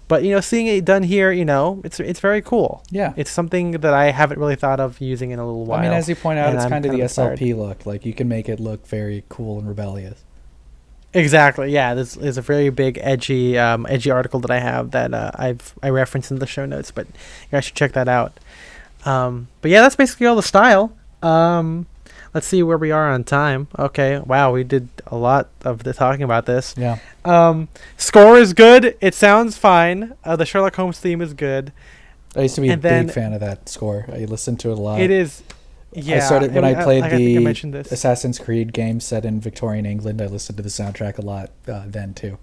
But, seeing it done here, it's very cool. Yeah. It's something that I haven't really thought of using in a little while. I mean, as you point out, it's kind of the SLP look. Like, you can make it look very cool and rebellious. Exactly. Yeah, this is a very big edgy article that I have that I referenced in the show notes, but you guys should check that out. But yeah, that's basically all the style. Let's see where we are on time. Okay. Wow, we did a lot of the talking about this. Yeah. Score is good. It sounds fine. The Sherlock Holmes theme is good. I used to be a big fan of that score. I listened to it a lot. It is. Yeah, I started when I played the Assassin's Creed game set in Victorian England. I listened to the soundtrack a lot then too.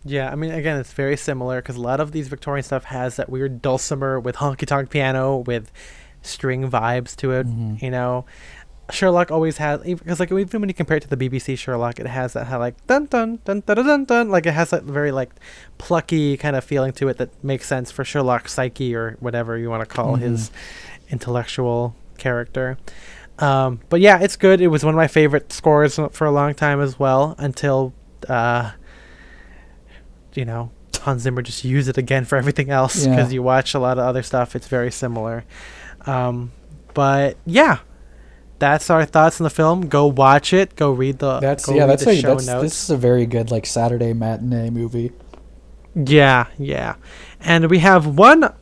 Yeah, I mean, again, it's very similar because a lot of these Victorian stuff has that weird dulcimer with honky-tonk piano with string vibes to it. Sherlock always has, because like even when you compare it to the BBC Sherlock, it has that like dun dun dun dun dun dun dun, like it has that very like plucky kind of feeling to it that makes sense for Sherlock's psyche or whatever you want to call his intellectual character. But yeah, it's good. It was one of my favorite scores for a long time as well until Hans Zimmer just used it again for everything else because you watch a lot of other stuff. It's very similar. But yeah, that's our thoughts on the film. Go watch it. Go read the show notes. This is a very good like Saturday matinee movie. Yeah. And we have one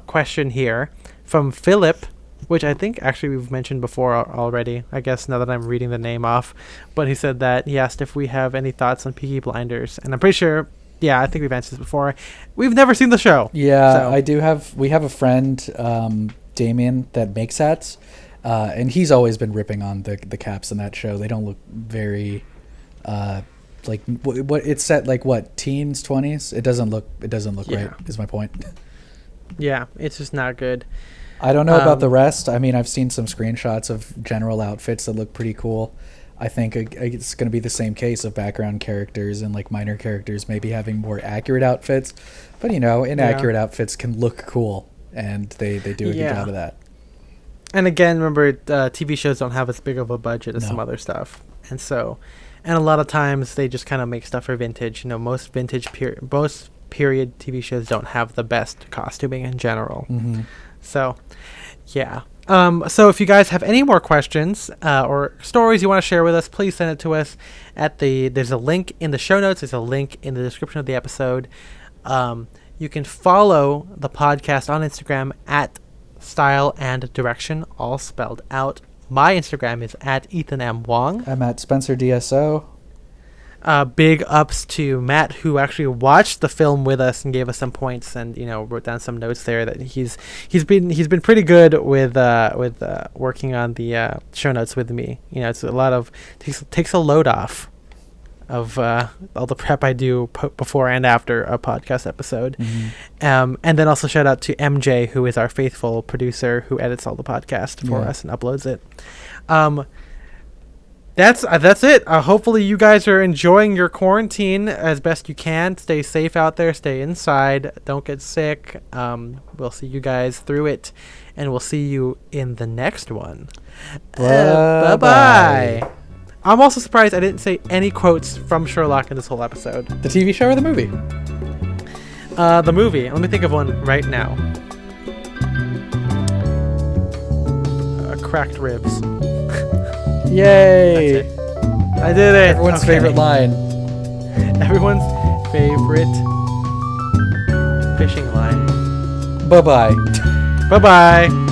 question here from Philip, which I think actually we've mentioned before already, I guess, now that I'm reading the name off. But he said that he asked if we have any thoughts on Peaky Blinders. And I'm pretty sure, I think we've answered this before. We've never seen the show. Yeah, so. We have a friend, Damien, that makes hats. And he's always been ripping on the caps in that show. They don't look very, like, what it's set, like, what, teens, 20s? It doesn't look right, is my point. Yeah, it's just not good. I don't know about the rest. I mean, I've seen some screenshots of general outfits that look pretty cool. I think it's going to be the same case of background characters and like minor characters maybe having more accurate outfits. But, inaccurate outfits can look cool, and they do a good job of that. And again, remember, TV shows don't have as big of a budget as some other stuff. And a lot of times they just kind of make stuff for vintage. Most period TV shows don't have the best costuming in general. Mm-hmm. So, yeah. So if you guys have any more questions or stories you want to share with us, please send it to us there's a link in the show notes. There's a link in the description of the episode. You can follow the podcast on Instagram at Style and Direction, all spelled out. My Instagram is at Ethan M. Wong. I'm at Spencer DSO. Big ups to Matt, who actually watched the film with us and gave us some points and wrote down some notes there. That he's been pretty good with working on the show notes with me. It's a lot of takes a load off of all the prep I do before and after a podcast episode. Mm-hmm. And then also shout out to MJ, who is our faithful producer who edits all the podcast for us and uploads it. That's it. Hopefully you guys are enjoying your quarantine as best you can. Stay safe out there. Stay inside. Don't get sick. We'll see you guys through it, and we'll see you in the next one. Bye-bye. I'm also surprised I didn't say any quotes from Sherlock in this whole episode. The TV show or the movie? The movie. Let me think of one right now. Cracked ribs. Yay! I did it. Everyone's favorite line. Everyone's favorite fishing line. Bye-bye. Bye-bye.